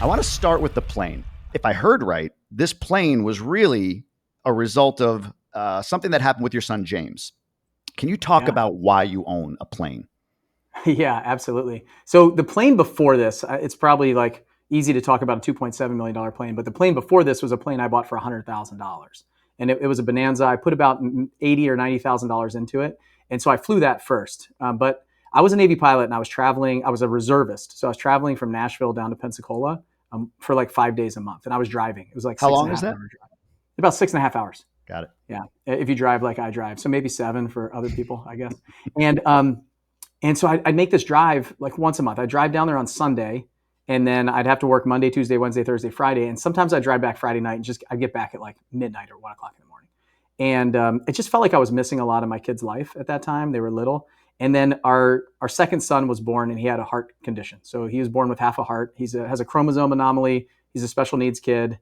I want to start with the plane. If I heard right, this plane was really a result of something that happened with your son, James. Can you talk Yeah. about why you own a plane? Yeah, absolutely. So the plane before this, it's probably like easy to talk about a $2.7 million plane, but the plane before this was a plane I bought for $100,000. And it was a Bonanza. I put about $80,000 or $90,000 into it. And so I flew that first. But I was a Navy pilot and I was traveling. I was a reservist. So I was traveling from Nashville down to Pensacola for like 5 days a month. And I was driving. It was like How six long and a is half that? hour drive. About 6.5 hours. Got it. Yeah. If you drive like I drive. So maybe 7 for other people, I guess. And so I'd make this drive like once a month. I'd drive down there on Sunday, and then I'd have to work Monday, Tuesday, Wednesday, Thursday, Friday. And sometimes I'd drive back Friday night and I'd get back at like midnight or 1 o'clock in the morning. And it just felt like I was missing a lot of my kids' life at that time. They were little. And then our second son was born and he had a heart condition. So he was born with half a heart. He has a chromosome anomaly. He's a special needs kid.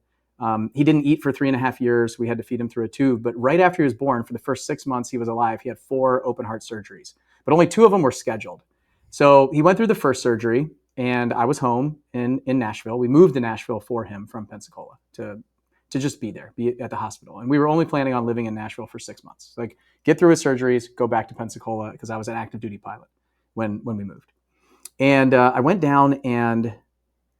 He didn't eat for 3.5 years. We had to feed him through a tube. But right after he was born, for the first 6 months he was alive, he had 4 open heart surgeries. But only 2 of them were scheduled. So he went through the first surgery, and I was home in Nashville. We moved to Nashville for him from Pensacola to just be there, be at the hospital. And we were only planning on living in Nashville for 6 months. Like get through his surgeries, go back to Pensacola because I was an active duty pilot when we moved. And I went down, and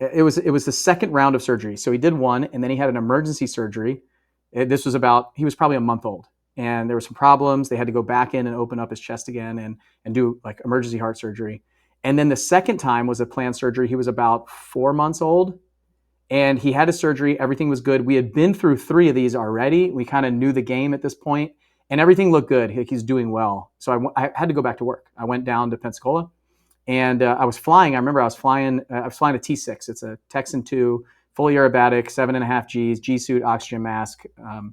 it was the second round of surgery. So he did one, and then he had an emergency surgery. He was probably a month old. And there were some problems. They had to go back in and open up his chest again and do like emergency heart surgery. And then the second time was a planned surgery. He was about 4 months old, and he had his surgery. Everything was good. We had been through 3 of these already. We kind of knew the game at this point, and everything looked good. He's doing well. So I had to go back to work. I went down to Pensacola, and I was flying. I remember I was flying a T6. It's a Texan 2, fully aerobatic, 7.5 Gs, G suit, oxygen mask,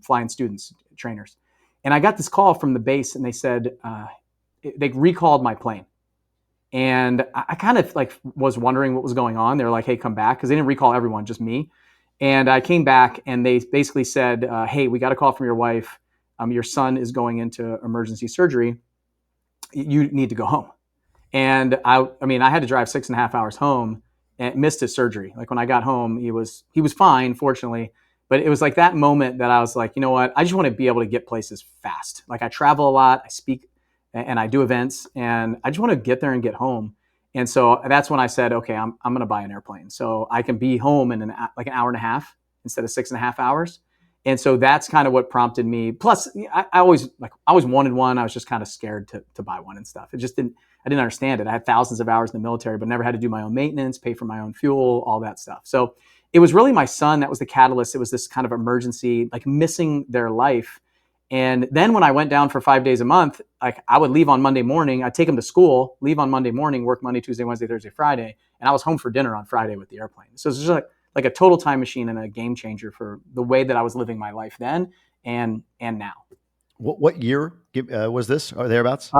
flying students, trainers. And I got this call from the base, and they said they recalled my plane. And I kind of like was wondering what was going on. They were like, "Hey, come back," because they didn't recall everyone, just me. And I came back, and they basically said, "Hey, we got a call from your wife. Your son is going into emergency surgery. You need to go home." And I had to drive 6.5 hours home and missed his surgery. Like when I got home, he was fine, fortunately. But it was like that moment that I was like, you know what? I just want to be able to get places fast. Like I travel a lot, I speak, and I do events, and I just want to get there and get home. And so that's when I said, okay, I'm going to buy an airplane so I can be home in an hour and a half instead of 6.5 hours. And so that's kind of what prompted me. Plus, I always wanted one. I was just kind of scared to buy one and stuff. I didn't understand it. I had thousands of hours in the military, but never had to do my own maintenance, pay for my own fuel, all that stuff. So it was really my son that was the catalyst. It was this kind of emergency, like missing their life. And then when I went down for 5 days a month, like I would leave on Monday morning. I'd take him to school, leave on Monday morning, work Monday, Tuesday, Wednesday, Thursday, Friday, and I was home for dinner on Friday with the airplane. So it's just like a total time machine and a game changer for the way that I was living my life then and now. What year was this or thereabouts?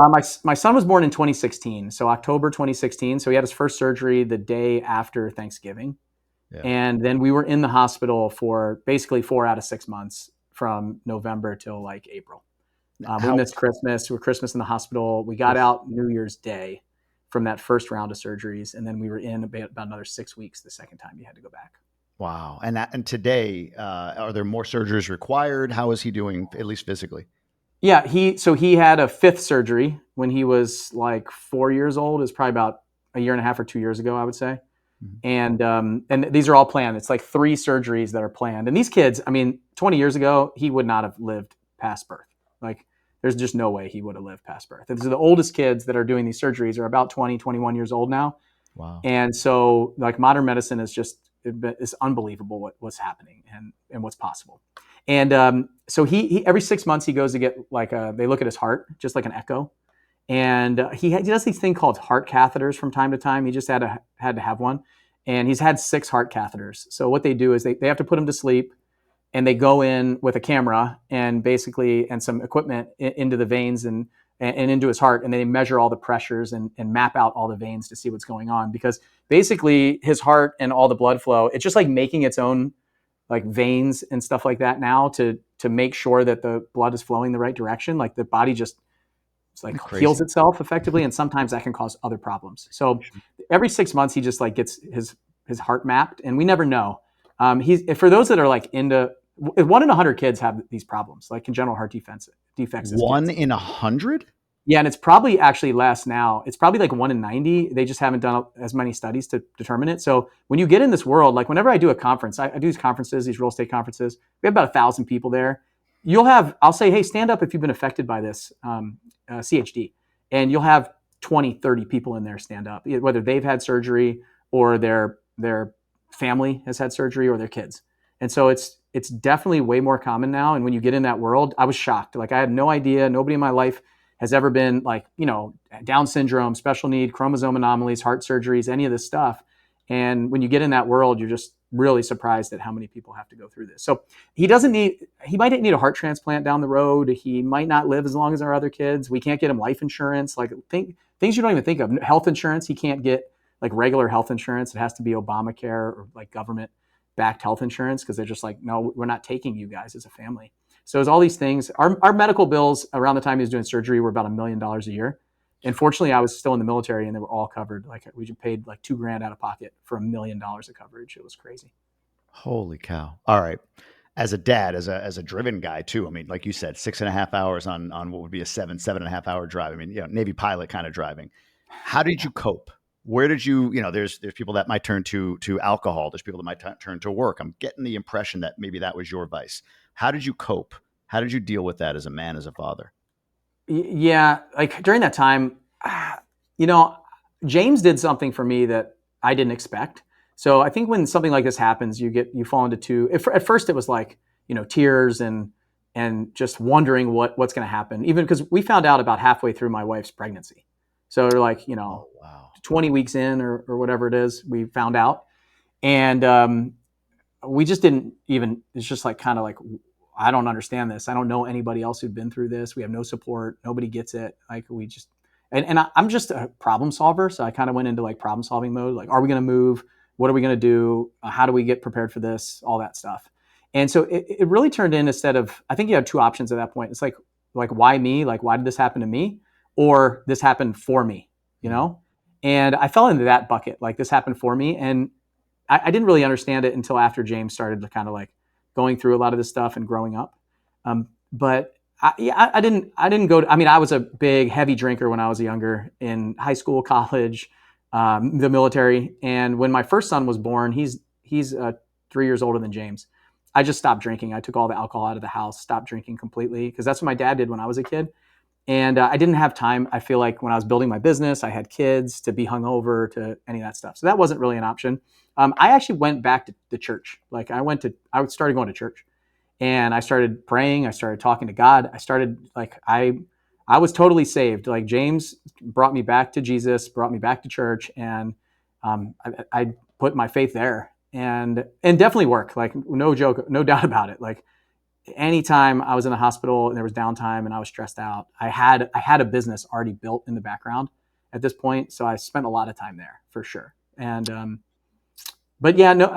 My son was born in 2016, so October 2016. So he had his first surgery the day after Thanksgiving. Yeah. And then we were in the hospital for basically 4 out of 6 months from November till like April. We missed Christmas. We were Christmas in the hospital. We got out New Year's Day from that first round of surgeries. And then we were in about another 6 weeks the second time he had to go back. Wow. And today, are there more surgeries required? How is he doing, at least physically? Yeah, he had a 5th surgery when he was like 4 years old. It was probably about a year and a half or 2 years ago, I would say. Mm-hmm. And these are all planned. It's like 3 surgeries that are planned. And these kids, 20 years ago, he would not have lived past birth. Like there's just no way he would have lived past birth. And so the oldest kids that are doing these surgeries are about 20, 21 years old now. Wow. And so like modern medicine is it's unbelievable what's happening and what's possible. And so he every 6 months he goes to get they look at his heart, just like an echo. And he does these thing called heart catheters from time to time. He just had to have one. And he's had 6 heart catheters. So what they do is they have to put him to sleep, and they go in with a camera and some equipment into the veins and into his heart. And they measure all the pressures and map out all the veins to see what's going on. Because basically his heart and all the blood flow, it's just like making its own like veins and stuff like that now to make sure that the blood is flowing the right direction. Like the body just heals itself effectively. And sometimes that can cause other problems. So every 6 months, he just like gets his his heart mapped, and we never know. He's for those that are like into 1 in 100 kids have these problems, like congenital heart defects as One kids. in 100? Yeah, and it's probably actually less now. It's probably like 1 in 90. They just haven't done as many studies to determine it. So when you get in this world, like whenever I do a conference, I do these conferences, these real estate conferences. We have about 1,000 people there. I'll say, hey, stand up if you've been affected by this CHD, and you'll have 20, 30 people in there stand up, whether they've had surgery or their family has had surgery or their kids. And so it's definitely way more common now. And when you get in that world, I was shocked. Like I had no idea. Nobody in my life has ever been like, Down syndrome, special need, chromosome anomalies, heart surgeries, any of this stuff. And when you get in that world, you're just really surprised at how many people have to go through this. So he might need a heart transplant down the road. He might not live as long as our other kids. We can't get him life insurance, like things you don't even think of. Health insurance, he can't get like regular health insurance. It has to be Obamacare or like government backed health insurance, because they're just like, no, we're not taking you guys as a family. So there's all these things. Our medical bills around the time he was doing surgery were about $1 million a year. And fortunately, I was still in the military and they were all covered. Like we just paid like $2,000 out of pocket for $1 million of coverage. It was crazy. Holy cow. All right. As a dad, as a driven guy too, I mean, like you said, 6.5 hours on what would be a 7.5 hour drive. I mean, Navy pilot kind of driving. How did you cope? Where did you, there's people that might turn to alcohol. There's people that might turn to work. I'm getting the impression that maybe that was your vice. How did you cope? How did you deal with that as a man, as a father? Yeah. Like during that time, James did something for me that I didn't expect. So I think when something like this happens, you fall into two. At first it was like, tears and just wondering what's going to happen. Even because we found out about halfway through my wife's pregnancy. So they're like, Oh, wow. 20 weeks in or whatever it is, we found out. And we just didn't even, it's just like, kind of like, I don't understand this. I don't know anybody else who'd been through this. We have no support. Nobody gets it. Like I'm just a problem solver. So I kind of went into like problem solving mode. Like, are we going to move? What are we going to do? How do we get prepared for this? All that stuff. And so it really turned in, instead of, I think you had two options at that point. It's like, why me? Like, why did this happen to me? Or this happened for me, And I fell into that bucket. Like, this happened for me. And I didn't really understand it until after James started to kind of like going through a lot of this stuff and growing up. But I didn't go to, I was a big, heavy drinker when I was younger, in high school, college, the military. And when my first son was born, he's 3 years older than James. I just stopped drinking. I took all the alcohol out of the house, stopped drinking completely, because that's what my dad did when I was a kid. And I didn't have time. I feel like when I was building my business, I had kids, to be hungover, to any of that stuff. So that wasn't really an option. I actually went back to the church. Like I started going to church, and I started praying. I started talking to God. I was totally saved. Like James brought me back to Jesus, brought me back to church. And I put my faith there, and definitely worked. Like, no joke, no doubt about it. Like, anytime I was in the hospital and there was downtime and I was stressed out, I had a business already built in the background at this point. So I spent a lot of time there for sure. And, but yeah, no,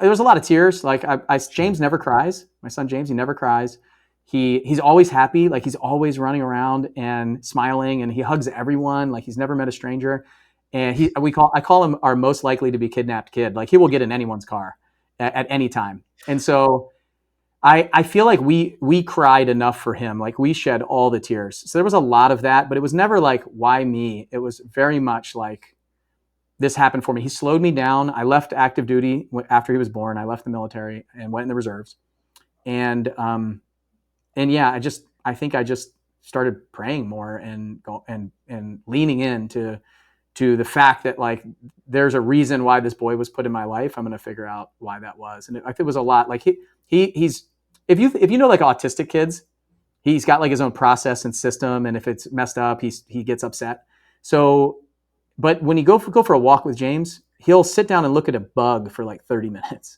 there was a lot of tears. Like James never cries. My son, James, he never cries. He's always happy. Like, he's always running around and smiling, and he hugs everyone. Like, he's never met a stranger. And I call him our most likely to be kidnapped kid. Like, he will get in anyone's car at any time. And so I feel like we cried enough for him. Like, we shed all the tears. So there was a lot of that, but it was never like, why me? It was very much like, this happened for me. He slowed me down. I left active duty after he was born. I left the military and went in the reserves. And yeah, I think I just started praying more and leaning into the fact that, like, there's a reason why this boy was put in my life. I'm going to figure out why that was. And I think it was a lot. Like, he's if you know, like, autistic kids, he's got like his own process and system, and if it's messed up, he gets upset. So, but when you go for a walk with James, he'll sit down and look at a bug for like 30 minutes,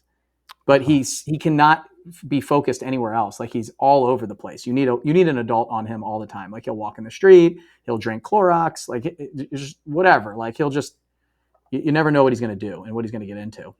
but he cannot be focused anywhere else. Like, he's all over the place. You need an adult on him all the time. Like, he'll walk in the street, he'll drink Clorox, like it's just whatever. Like, he'll just, you never know what he's going to do and what he's going to get into.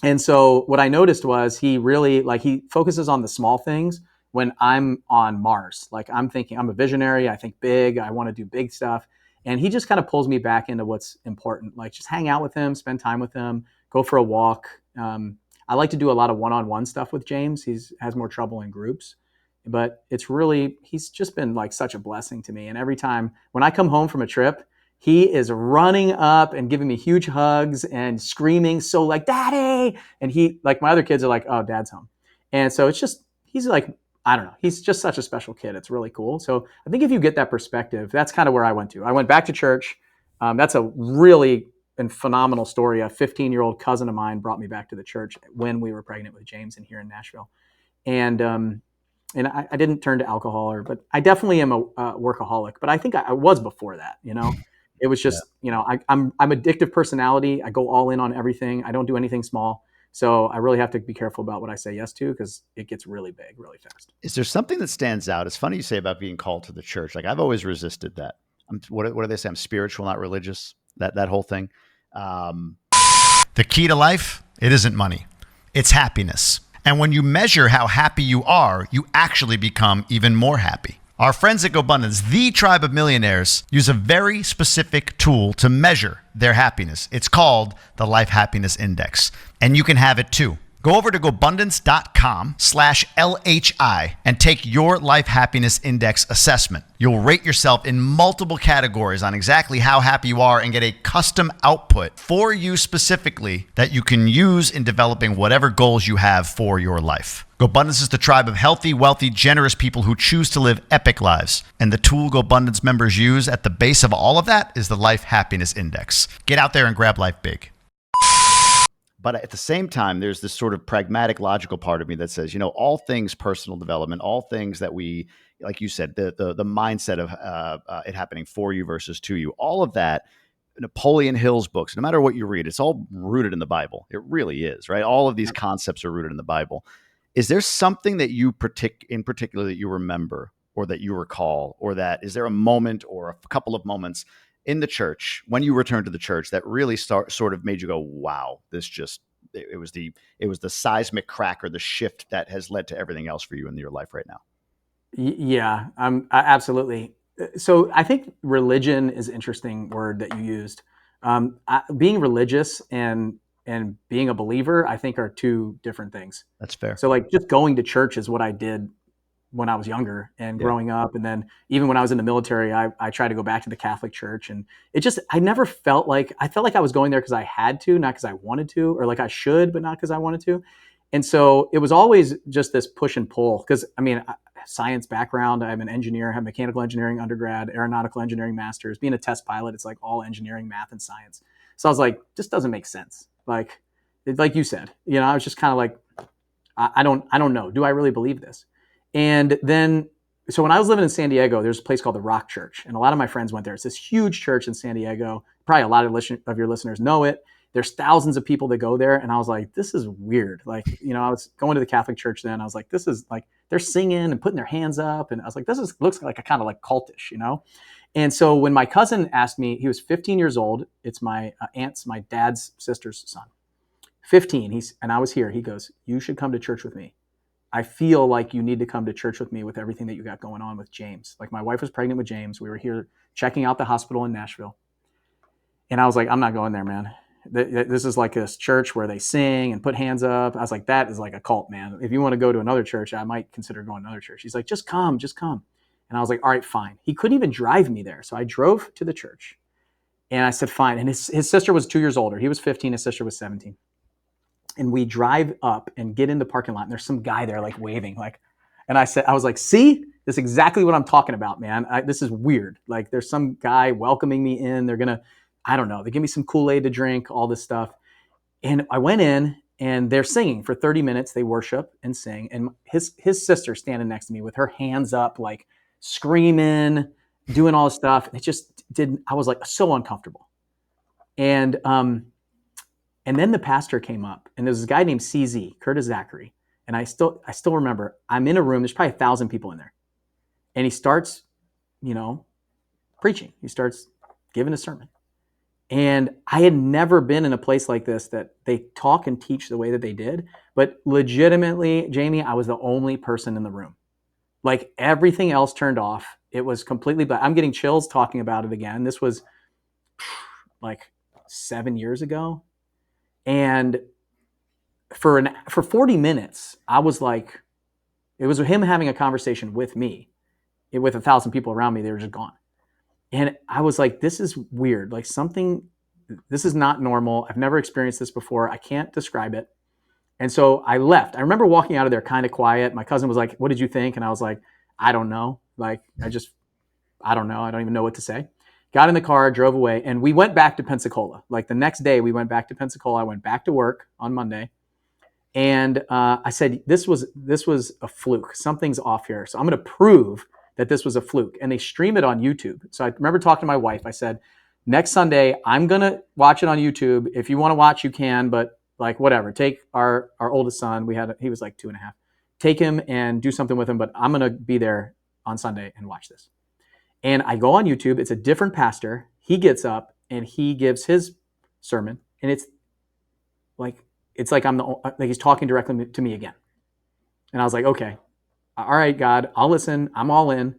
And so what I noticed was he really, like, he focuses on the small things when I'm on Mars. Like, I'm thinking, I'm a visionary. I think big. I want to do big stuff. And he just kind of pulls me back into what's important. Like, just hang out with him, spend time with him, go for a walk. I like to do a lot of one-on-one stuff with James. Has more trouble in groups, but he's just been like such a blessing to me. And every time when I come home from a trip, he is running up and giving me huge hugs and screaming, so like, Daddy. And he, like my other kids are like, oh, Dad's home. And so he's like, I don't know. He's just such a special kid. It's really cool. So I think if you get that perspective, that's kind of where I went to. I went back to church. That's a really phenomenal story. A 15-year-old cousin of mine brought me back to the church when we were pregnant with James and here in Nashville. And I didn't turn to alcohol, but I definitely am a workaholic. But I think I was before that. It was just, I'm addictive personality. I go all in on everything. I don't do anything small. So I really have to be careful about what I say yes to because it gets really big really fast. Is there something that stands out? It's funny you say about being called to the church. Like I've always resisted that. What do they say? I'm spiritual, not religious. That whole thing. The key to life, it isn't money. It's happiness. And when you measure how happy you are, you actually become even more happy. Our friends at GoBundance, the Tribe of Millionaires, use a very specific tool to measure their happiness. It's called the Life Happiness Index, and you can have it too. Go over to GoBundance.com/LHI and take your Life Happiness Index assessment. You'll rate yourself in multiple categories on exactly how happy you are and get a custom output for you specifically that you can use in developing whatever goals you have for your life. GoBundance is the tribe of healthy, wealthy, generous people who choose to live epic lives. And the tool GoBundance members use at the base of all of that is the Life Happiness Index. Get out there and grab life big. But at the same time, there's this sort of pragmatic, logical part of me that says, all things personal development, all things that we, like you said, the mindset of it happening for you versus to you, all of that, Napoleon Hill's books, no matter what you read, it's all rooted in the Bible. It really is, right? All of these concepts are rooted in the Bible. Is there something that you in particular that you remember or that you recall, or is there a moment or a couple of moments in the church when you returned to the church that really sort of made you go, wow, it was the seismic crack or the shift that has led to everything else for you in your life right now? Yeah, absolutely. So I think religion is an interesting word that you used. Being religious and being a believer, I think, are two different things. That's fair. So like just going to church is what I did when I was younger and growing up. And then even when I was in the military, I tried to go back to the Catholic Church. And I never felt like I was going there because I had to, not because I wanted to, or like I should, but not because I wanted to. And so it was always just this push and pull. Because science background, I'm an engineer, I have mechanical engineering undergrad, aeronautical engineering master's. Being a test pilot, it's like all engineering, math, and science. So I was like, this doesn't make sense. Like you said, I was just kind of like, I don't know. Do I really believe this? And then, so when I was living in San Diego, there's a place called the Rock Church. And a lot of my friends went there. It's this huge church in San Diego. Probably a lot of your listeners know it. There's thousands of people that go there. And I was like, this is weird. Like, I was going to the Catholic Church then. I was like, this is like, they're singing and putting their hands up. And I was like, looks like a kind of like cultish, And so when my cousin asked me, he was 15 years old. It's my my dad's sister's son. 15. And I was here. He goes, you should come to church with me. I feel like you need to come to church with me with everything that you got going on with James. Like my wife was pregnant with James. We were here checking out the hospital in Nashville. And I was like, I'm not going there, man. This is like this church where they sing and put hands up. I was like, that is like a cult, man. If you want to go to another church, I might consider going to another church. He's like, just come. And I was like, all right, fine. He couldn't even drive me there. So I drove to the church and I said, fine. And his sister was 2 years older. He was 15. His sister was 17. And we drive up and get in the parking lot. And there's some guy there like waving. And I was like, see, this is exactly what I'm talking about, man. This is weird. Like there's some guy welcoming me in. They're going to, I don't know. They give me some Kool-Aid to drink, all this stuff. And I went in and they're singing for 30 minutes. They worship and sing. And his sister standing next to me with her hands up, like screaming, doing all this stuff. It just I was like so uncomfortable. And then the pastor came up and there's this guy named CZ, Curtis Zachary. And I still remember I'm in a room, there's probably 1,000 people in there. And he starts, preaching. He starts giving a sermon. And I had never been in a place like this that they talk and teach the way that they did. But legitimately, Jamie, I was the only person in the room. Like everything else turned off. It was completely black. I'm getting chills talking about it again. This was like 7 years ago. And for 40 minutes, I was like, it was him having a conversation with me. With 1,000 people around me, they were just gone. And I was like, this is weird. Like this is not normal. I've never experienced this before. I can't describe it. And so I left. I remember walking out of there kind of quiet. My cousin was like, what did you think? And I was like, I don't know. Like, I don't know. I don't even know what to say. Got in the car, drove away, and we went back to Pensacola. Like the next day, we went back to Pensacola. I went back to work on Monday. And I said, this was a fluke. Something's off here. So I'm going to prove that this was a fluke. And they stream it on YouTube. So I remember talking to my wife. I said, next Sunday, I'm going to watch it on YouTube. If you want to watch, you can, but like whatever. Take our oldest son. He was like 2.5. Take him and do something with him, but I'm going to be there on Sunday and watch this. And I go on YouTube. It's a different pastor. He gets up and he gives his sermon, and it's like he's talking directly to me again. And I was like, okay, all right, God, I'll listen. I'm all in.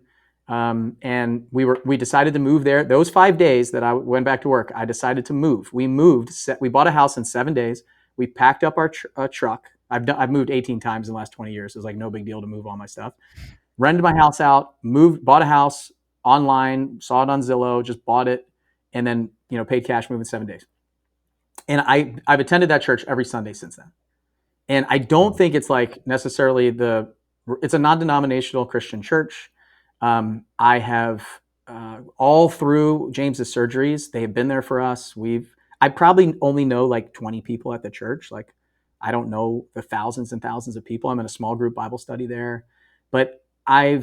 And we decided to move there. Those 5 days that I went back to work, I decided to move. We bought a house in 7 days. We packed up our truck. I've moved 18 times in the last 20 years. It was like no big deal to move all my stuff. Rented my house out, bought a house online, saw it on Zillow, just bought it, and then paid cash, moved in 7 days. And I've attended that church every Sunday since then. And I don't think it's like necessarily it's a non-denominational Christian church. I have all through James's surgeries, they have been there for us. I probably only know like 20 people at the church. Like I don't know the thousands and thousands of people. I'm in a small group Bible study there, but I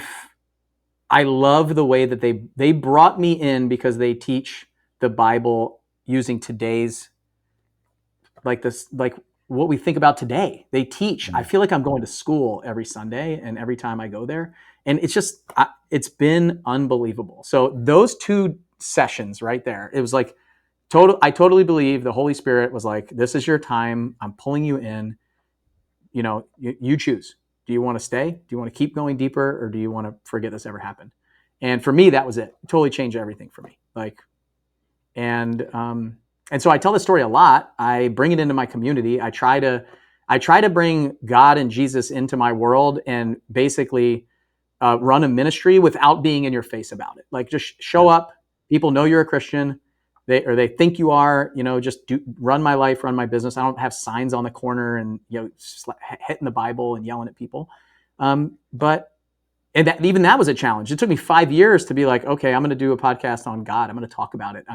love the way that they brought me in because they teach the Bible using today's like what we think about today. They teach. I feel like I'm going to school every Sunday and every time I go there. And it's been unbelievable. So those 2 sessions right there, it was like I totally believe the Holy Spirit was like, this is your time. I'm pulling you in. You choose. Do you want to stay? Do you want to keep going deeper, or do you want to forget this ever happened? And for me, that was it. It totally changed everything for me. And so I tell this story a lot. I bring it into my community. I try to bring God and Jesus into my world and basically run a ministry without being in your face about it. Like just show up. People know you're a Christian. They think you are. Just run my life, run my business. I don't have signs on the corner and hitting the Bible and yelling at people. And even that was a challenge. It took me 5 years to be like, okay, I'm going to do a podcast on God. I'm going to talk about it.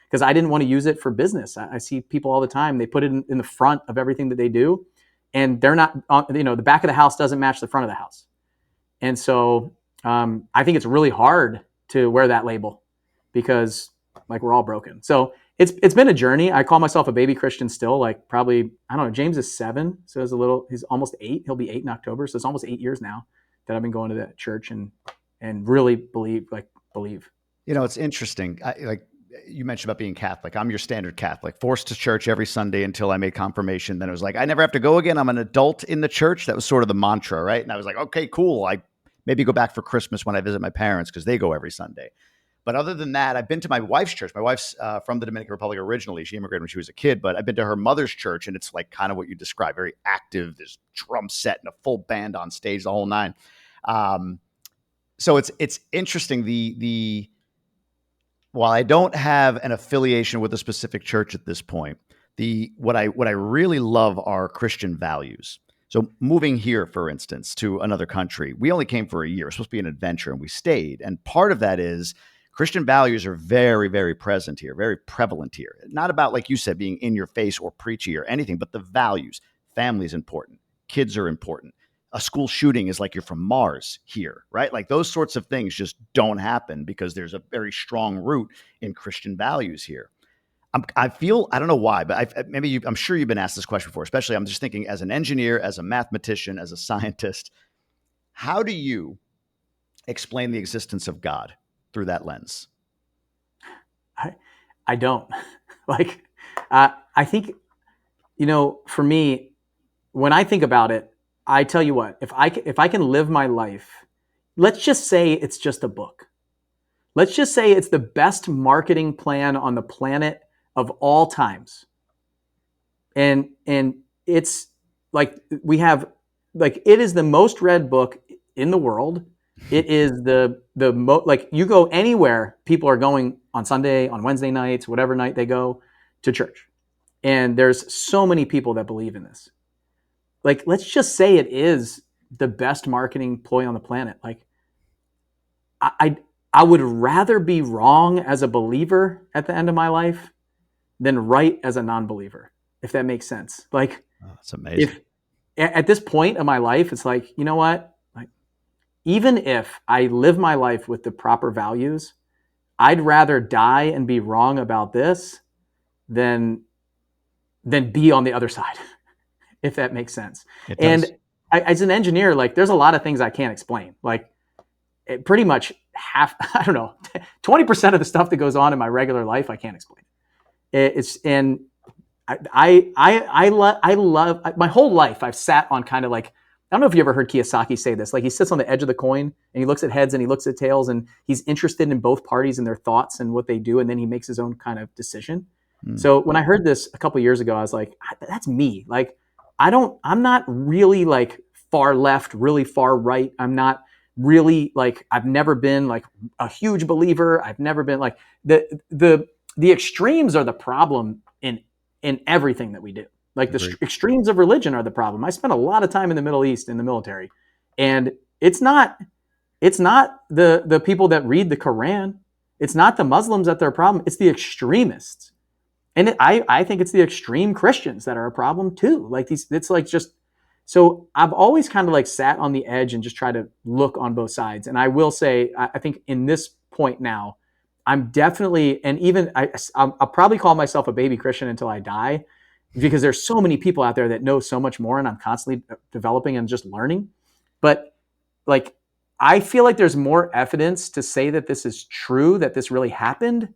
Because I didn't want to use it for business. I see people all the time. They put it in the front of everything that they do, and they're not. The back of the house doesn't match the front of the house. And so I think it's really hard to wear that label because like we're all broken. So it's been a journey. I call myself a baby Christian still. Like probably I don't know. James is 7, so he's almost 8. He'll be 8 in October. So it's almost 8 years now that I've been going to that church and really believe. It's interesting. Like you mentioned about being Catholic. I'm your standard Catholic, forced to church every Sunday until I made confirmation. Then it was like, I never have to go again. I'm an adult in the church. That was sort of the mantra, right? And I was like, okay, cool. I maybe go back for Christmas when I visit my parents because they go every Sunday. But other than that, I've been to my wife's church. My wife's from the Dominican Republic originally. She immigrated when she was a kid, but I've been to her mother's church, and it's like kind of what you described, very active. There's drum set and a full band on stage, the whole nine. So it's interesting. While I don't have an affiliation with a specific church at this point, what I really love are Christian values. So moving here, for instance, to another country, we only came for a year. It was supposed to be an adventure, and we stayed. And part of that is Christian values are very, very present here, very prevalent here. Not about, like you said, being in your face or preachy or anything, but the values. Family is important. Kids are important. A school shooting is like you're from Mars here, right? Like those sorts of things just don't happen because there's a very strong root in Christian values here. I don't know why, but I'm sure you've been asked this question before, especially I'm just thinking as an engineer, as a mathematician, as a scientist, how do you explain the existence of God through that lens? I don't. I think, for me, when I think about it, I tell you what, if I can live my life, let's just say it's just a book. Let's just say it's the best marketing plan on the planet of all times. and it's like we have like it is the most read book in the world. It is like you go anywhere, people are going on Sunday, on Wednesday nights, whatever night they go to church. And there's so many people that believe in this. Like, let's just say it is the best marketing ploy on the planet. Like, I would rather be wrong as a believer at the end of my life than right as a non-believer, if that makes sense. Like, That's amazing. if at this point of my life, it's like, you know what? Like, even if I live my life with the proper values, I'd rather die and be wrong about this than be on the other side, if that makes sense. It And does. as an engineer, like there's a lot of things I can't explain. Like pretty much half, I don't know, 20% of the stuff that goes on in my regular life, I can't explain. And I love my whole life. I've sat on kind of like, I don't know if you ever heard Kiyosaki say this, like he sits on the edge of the coin and he looks at heads and he looks at tails and he's interested in both parties and their thoughts and what they do. And then he makes his own kind of decision. So when I heard this a couple of years ago, I was like, that's me. Like, I'm not really like far left, really far right. I'm not really like, I've never been like a huge believer. I've never been like the extremes are the problem in everything that we do. Like the extremes of religion are the problem. I spent a lot of time in the Middle East in the military, and it's not the people that read the Quran. It's not the Muslims that they're a problem. It's the extremists. And I think it's the extreme Christians that are a problem too. Like it's like just, so I've always kind of like sat on the edge and just try to look on both sides. And I will say, I think in this point now, I'm definitely, and even I'll probably call myself a baby Christian until I die, because there's so many people out there that know so much more, and I'm constantly developing and just learning. But like, I feel like there's more evidence to say that this is true, that this really happened,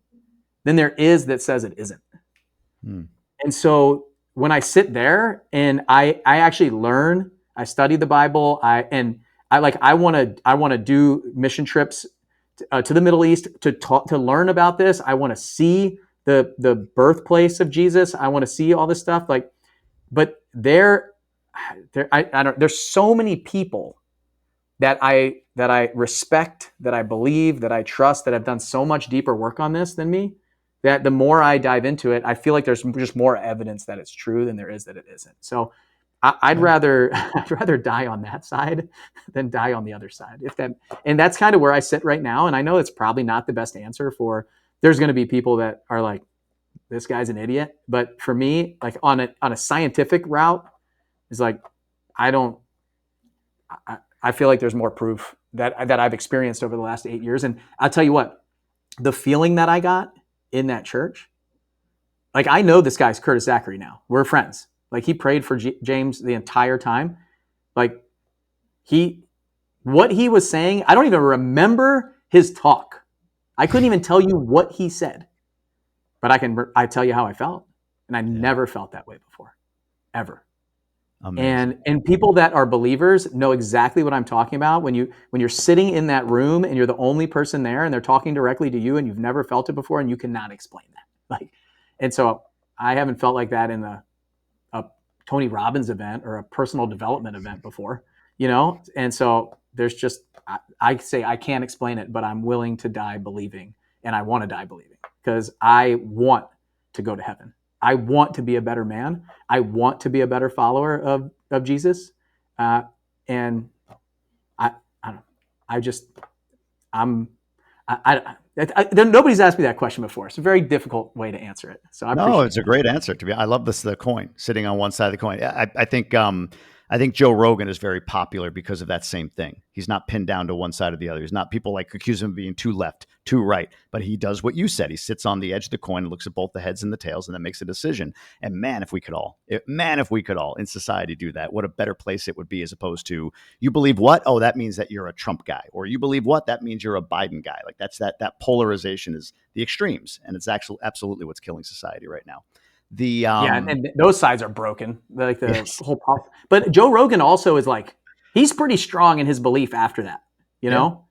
than there is that says it isn't. And so when I sit there and I actually learn, I study the Bible, I want to do mission trips to the Middle East to learn about this. I want to see the birthplace of Jesus. I want to see all this stuff. Like, but there's so many people that I respect, that I believe, that I trust, that have done so much deeper work on this than me, that the more I dive into it, I feel like there's just more evidence that it's true than there is that it isn't. So I'd rather die on that side than die on the other side. And that's kind of where I sit right now. And I know it's probably not the best answer for, there's going to be people that are like, this guy's an idiot. But for me, like on a scientific route, is like, I feel like there's more proof that I've experienced over the last 8 years. And I'll tell you what, the feeling that I got in that church, like I know this guy's Curtis Zachary now. We're friends. Like he prayed for James the entire time. Like what he was saying, I don't even remember his talk. I couldn't even tell you what he said, but I tell you how I felt. And I never felt that way before, ever. Amazing. And people that are believers know exactly what I'm talking about. When you're sitting in that room and you're the only person there and they're talking directly to you and you've never felt it before and you cannot explain that. Like, and so I haven't felt like that in a Tony Robbins event or a personal development event before, you know? And so there's just, I say I can't explain it, but I'm willing to die believing, and I want to die believing because I want to go to heaven. I want to be a better man. I want to be a better follower of Jesus. And I don't know. Nobody's asked me that question before. It's a very difficult way to answer it. So it's a great answer. I love this, the coin sitting on one side of the coin. I think Joe Rogan is very popular because of that same thing. He's not pinned down to one side or the other. He's not, people like accuse him of being too left, too right, but he does what you said. He sits on the edge of the coin and looks at both the heads and the tails and then makes a decision. And man, if we could all in society do that, what a better place it would be, as opposed to, you believe what? Oh, that means that you're a Trump guy, or you believe what? That means you're a Biden guy. Like that polarization is the extremes. And it's actually absolutely what's killing society right now. And those sides are broken, like the whole pop. But Joe Rogan also is like, he's pretty strong in his belief after that, you know?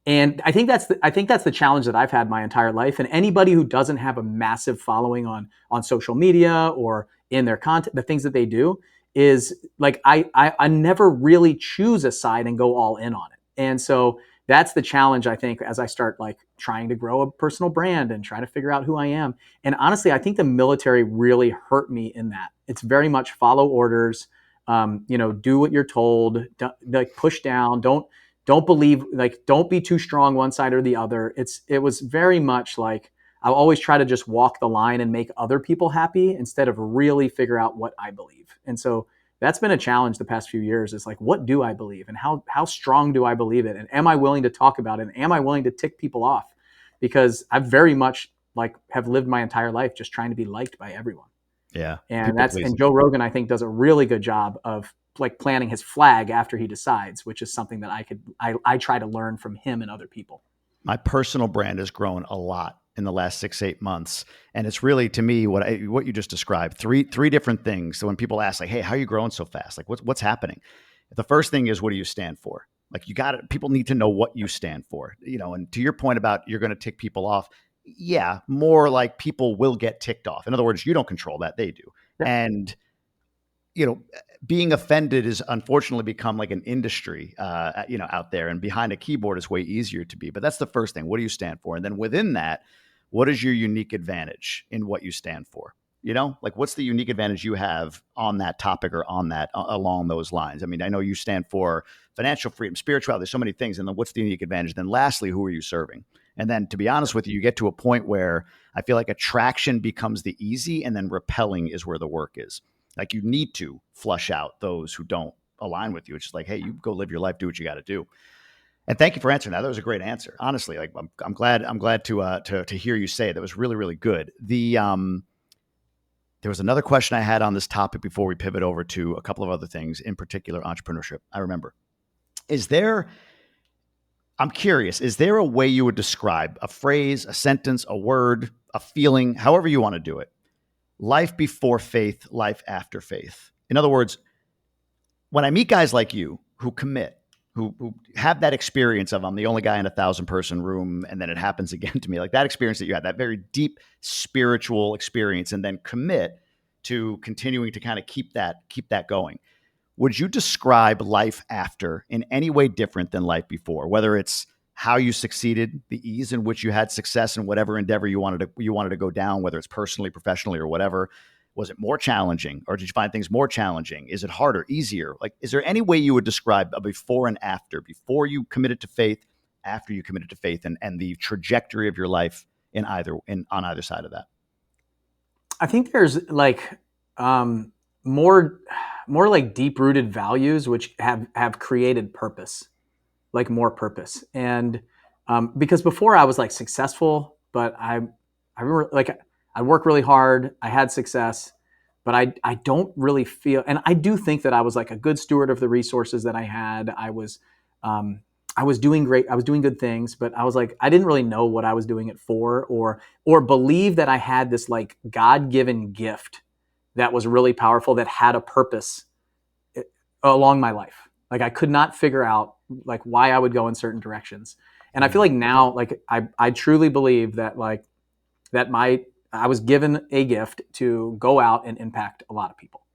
And I think that's the challenge that I've had my entire life. And anybody who doesn't have a massive following on social media or in their content, the things that they do is like I never really choose a side and go all in on it. And so that's the challenge, I think, as I start like trying to grow a personal brand and try to figure out who I am. And honestly, I think the military really hurt me in that. It's very much follow orders, do what you're told, like push down, don't believe, like, don't be too strong one side or the other. It was very much like I always try to just walk the line and make other people happy instead of really figure out what I believe. And so that's been a challenge the past few years, is like, what do I believe and how strong do I believe it? And am I willing to talk about it? And am I willing to tick people off? Because I very much like have lived my entire life just trying to be liked by everyone. Yeah. And Joe Rogan, I think, does a really good job of like planting his flag after he decides, which is something that I try to learn from him and other people. My personal brand has grown a lot in the last 6-8 months. And it's really, to me, what you just described, three different things. So when people ask like, hey, how are you growing so fast? Like what's happening? The first thing is, what do you stand for? Like people need to know what you stand for, and to your point about you're going to tick people off. Yeah. More like people will get ticked off. In other words, you don't control that, they do. Yeah. And, being offended is unfortunately become like an industry, out there, and behind a keyboard is way easier to be. But that's the first thing. What do you stand for? And then within that, what is your unique advantage in what you stand for? Like what's the unique advantage you have on that topic or on that along those lines? I mean, I know you stand for financial freedom, spirituality. There's so many things. And then what's the unique advantage? Then lastly, who are you serving? And then, to be honest with you, you get to a point where I feel like attraction becomes the easy, and then repelling is where the work is. Like you need to flush out those who don't align with you. It's just like, hey, you go live your life, do what you got to do. And thank you for answering that. That was a great answer. Honestly, like I'm glad to hear you say it. That was really, really good. There was another question I had on this topic before we pivot over to a couple of other things, in particular entrepreneurship. I remember. I'm curious, is there a way you would describe a phrase, a sentence, a word, a feeling, however you want to do it? Life before faith, life after faith. In other words, when I meet guys like you who commit, who have that experience of I'm the only guy in 1,000-person room, and then it happens again to me, like that experience that you had, that very deep spiritual experience, and then commit to continuing to kind of keep that going. Would you describe life after in any way different than life before? Whether it's how you succeeded, the ease in which you had success in whatever endeavor you wanted to go down, whether it's personally, professionally, or whatever. Was it more challenging, or did you find things more challenging? Is it harder, easier? Like, is there any way you would describe a before and after, before you committed to faith, after you committed to faith, and the trajectory of your life on either side of that? I think there's like more like deep rooted values which have created purpose, like more purpose. And because before I was like successful, but I remember like I worked really hard, I had success, but I don't really feel, and I do think that I was like a good steward of the resources that I had. I was doing great. I was doing good things, but I was like, I didn't really know what I was doing it for, or believe that I had this like God-given gift that was really powerful, that had a purpose along my life. Like I could not figure out like why I would go in certain directions. And I feel like now, like I truly believe that like I was given a gift to go out and impact a lot of people.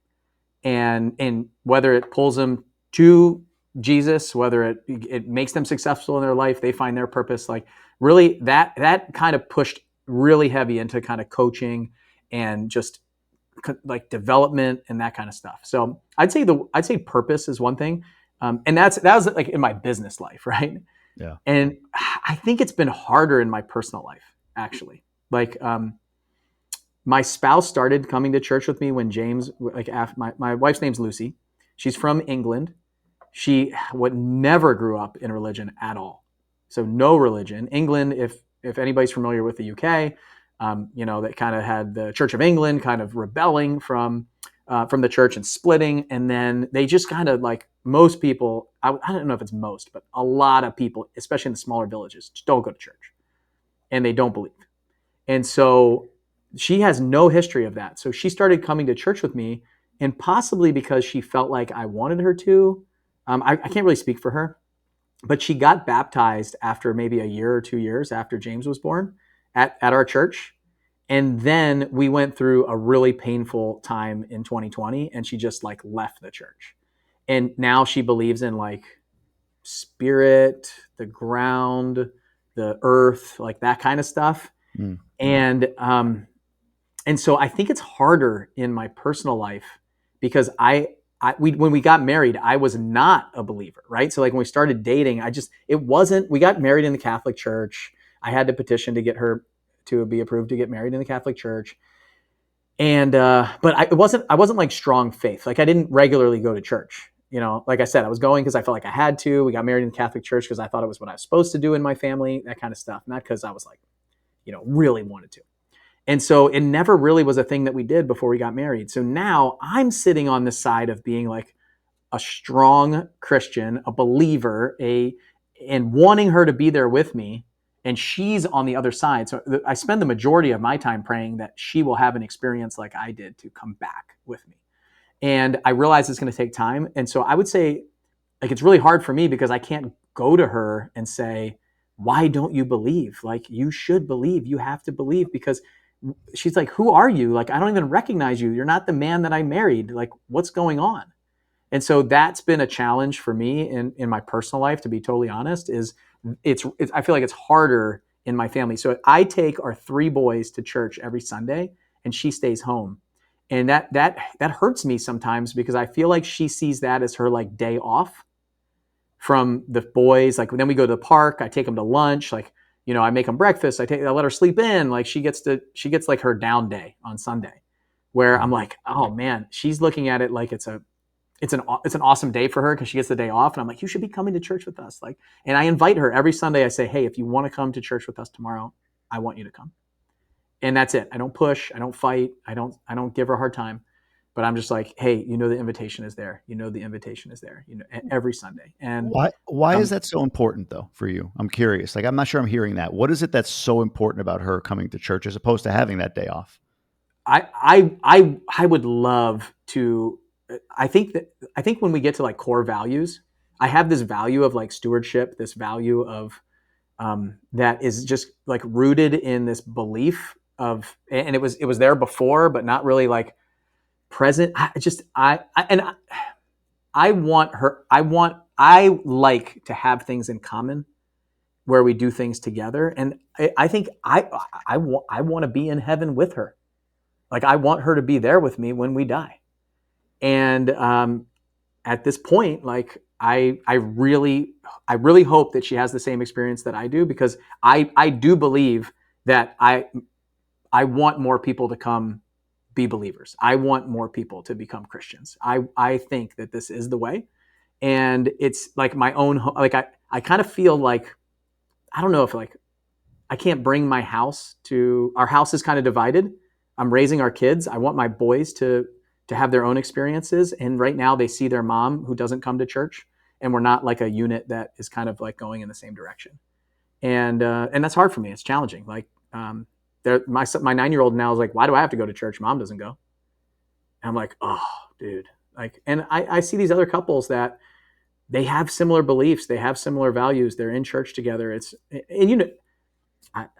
And whether it pulls them to Jesus, whether it makes them successful in their life, they find their purpose, like really that kind of pushed really heavy into kind of coaching and just like development and that kind of stuff. So I'd say purpose is one thing. And that was like in my business life, right? Yeah. And I think it's been harder in my personal life, actually. Like, my spouse started coming to church with me when James, like my wife's name's Lucy. She's from England. She never grew up in religion at all. So no religion. England, if anybody's familiar with the UK, that kind of had the Church of England kind of rebelling from the church and splitting. And then they just kind of like most people, I don't know if it's most, but a lot of people, especially in the smaller villages, just don't go to church and they don't believe. And so she has no history of that. So she started coming to church with me, and possibly because she felt like I wanted her to. I can't really speak for her, but she got baptized after maybe a year or 2 years after James was born at our church. And then we went through a really painful time in 2020, and she just like left the church. And now she believes in like spirit, the ground, the earth, like that kind of stuff. Mm. And so I think it's harder in my personal life because when we got married, I was not a believer, right? So like when we started dating, we got married in the Catholic Church. I had to petition to get her to be approved to get married in the Catholic Church. And, but I wasn't like strong faith. Like I didn't regularly go to church. You know, like I said, I was going because I felt like I had to. We got married in the Catholic Church because I thought it was what I was supposed to do in my family, that kind of stuff. Not because I was like, really wanted to. And so it never really was a thing that we did before we got married. So now I'm sitting on the side of being like a strong Christian, a believer, and wanting her to be there with me. And she's on the other side. So I spend the majority of my time praying that she will have an experience like I did to come back with me. And I realize it's going to take time. And so I would say, like, it's really hard for me because I can't go to her and say, why don't you believe? Like, you should believe. You have to believe, because she's like, who are you? Like, I don't even recognize you. You're not the man that I married. Like, what's going on? And so that's been a challenge for me in my personal life, to be totally honest, is it's I feel like it's harder in my family. So I take our 3 boys to church every Sunday and she stays home. And that hurts me sometimes because I feel like she sees that as her like day off from the boys. Like then we go to the park, I take them to lunch, like, I make them breakfast, I let her sleep in, like she gets like her down day on Sunday, where I'm like, oh man, she's looking at it like it's an awesome day for her because she gets the day off. And I'm like, you should be coming to church with us. Like, and I invite her every Sunday. I say, hey, if you want to come to church with us tomorrow, I want you to come. And that's it. I don't push, I don't fight, I don't give her a hard time. But I'm just like, hey, the invitation is there. The invitation is there, every Sunday. And why is that so important though for you? I'm curious. Like, I'm not sure I'm hearing that. What is it that's so important about her coming to church as opposed to having that day off? I would love to. I think when we get to like core values, I have this value of like stewardship, this value of that is just like rooted in this belief of, and it was there before, but not really like present. I want her. I like to have things in common where we do things together, and I think I want to be in heaven with her. Like I want her to be there with me when we die. And at this point, like I really hope that she has the same experience that I do, because I do believe that I want more people to come be believers. I want more people to become Christians. I think that this is the way, and it's like my own. Like I kind of feel like, I don't know if like I can't bring my house to, our house is kind of divided. I'm raising our kids. I want my boys to have their own experiences. And right now they see their mom who doesn't come to church, and we're not like a unit that is kind of like going in the same direction. And that's hard for me. It's challenging. Like my 9-year-old now is like, why do I have to go to church? Mom doesn't go. And I'm like, oh, dude. Like, and I see these other couples that they have similar beliefs, they have similar values, they're in church together. It's, and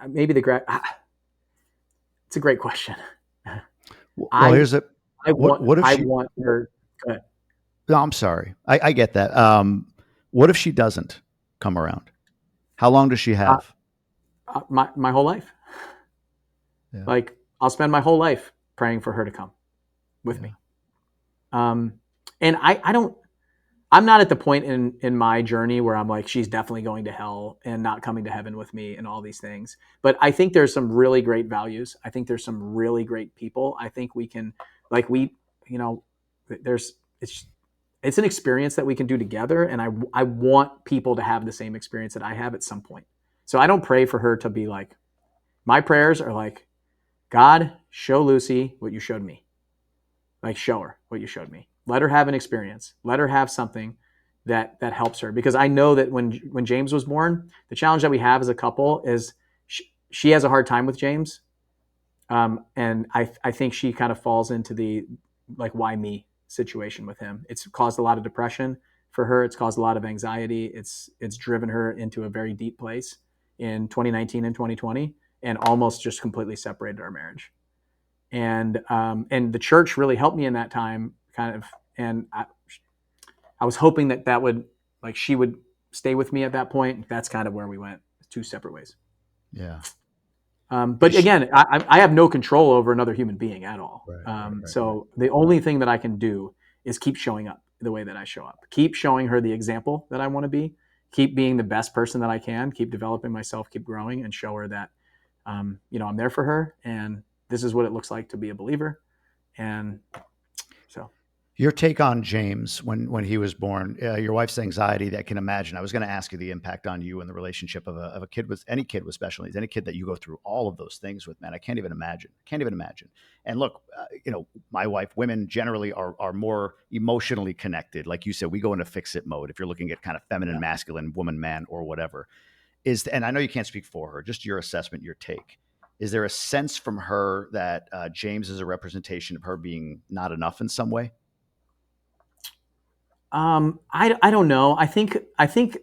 maybe it's a great question. Well, here's a, I what if she, want her. Go ahead. no, I'm sorry. I get that. What if she doesn't come around? How long does she have? My whole life. Yeah. Like I'll spend my whole life praying for her to come with me. And I'm not at the point in my journey where I'm like, she's definitely going to hell and not coming to heaven with me and all these things. But I think there's some really great values. I think there's some really great people. I think we can, like it's an experience that we can do together. And I want people to have the same experience that I have at some point. So I don't pray for her to be like, my prayers are like, God, show Lucy what you showed me. Like, show her what you showed me. Let her have an experience. Let her have something that helps her. Because I know that when James was born, the challenge that we have as a couple is she has a hard time with James. And I think she kind of falls into the like, why me situation with him. It's caused a lot of depression. for her. It's caused a lot of anxiety. It's driven her into a very deep place in 2019 and 2020, and almost just completely separated our marriage. And the church really helped me in that time, kind of. And I was hoping that would, like, she would stay with me at that point. That's kind of where we went, two separate ways. Yeah. But again, I have no control over another human being at all. Right. So the only thing that I can do is keep showing up the way that I show up. Keep showing her the example that I want to be. Keep being the best person that I can. Keep developing myself. Keep growing, and show her that, I'm there for her, and this is what it looks like to be a believer. And so. Your take on James when he was born, your wife's anxiety, that can imagine. I was going to ask you the impact on you and the relationship of a kid with any kid with special needs, any kid that you go through all of those things with, man. I can't even imagine. And look, my wife, women generally are more emotionally connected. Like you said, we go into fix it mode. If you're looking at kind of feminine, masculine, woman, man, or whatever, and I know you can't speak for her, just your assessment, your take. Is there a sense from her that James is a representation of her being not enough in some way? I don't know. I think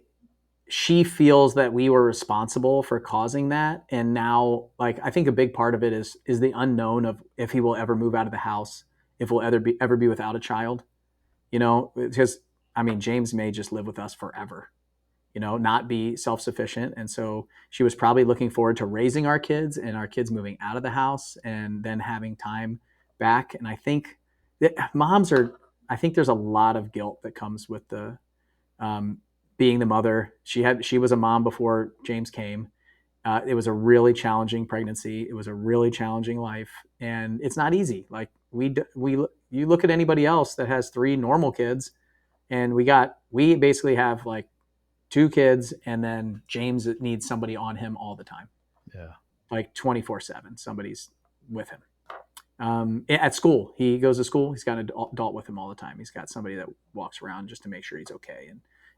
she feels that we were responsible for causing that, and now, like, I think a big part of it is the unknown of if he will ever move out of the house, if we'll ever be without a child. Because James may just live with us forever. Not be self-sufficient, and so she was probably looking forward to raising our kids and our kids moving out of the house and then having time back. And I think that I think there's a lot of guilt that comes with the being the mother. She was a mom before James came. It was a really challenging pregnancy. It was a really challenging life, and it's not easy. Like you look at anybody else that has 3 normal kids, and we basically have like 2 kids, and then James needs somebody on him all the time. Yeah, like 24/7. Somebody's with him. At school, he goes to school. He's got an adult with him all the time. He's got somebody that walks around just to make sure he's okay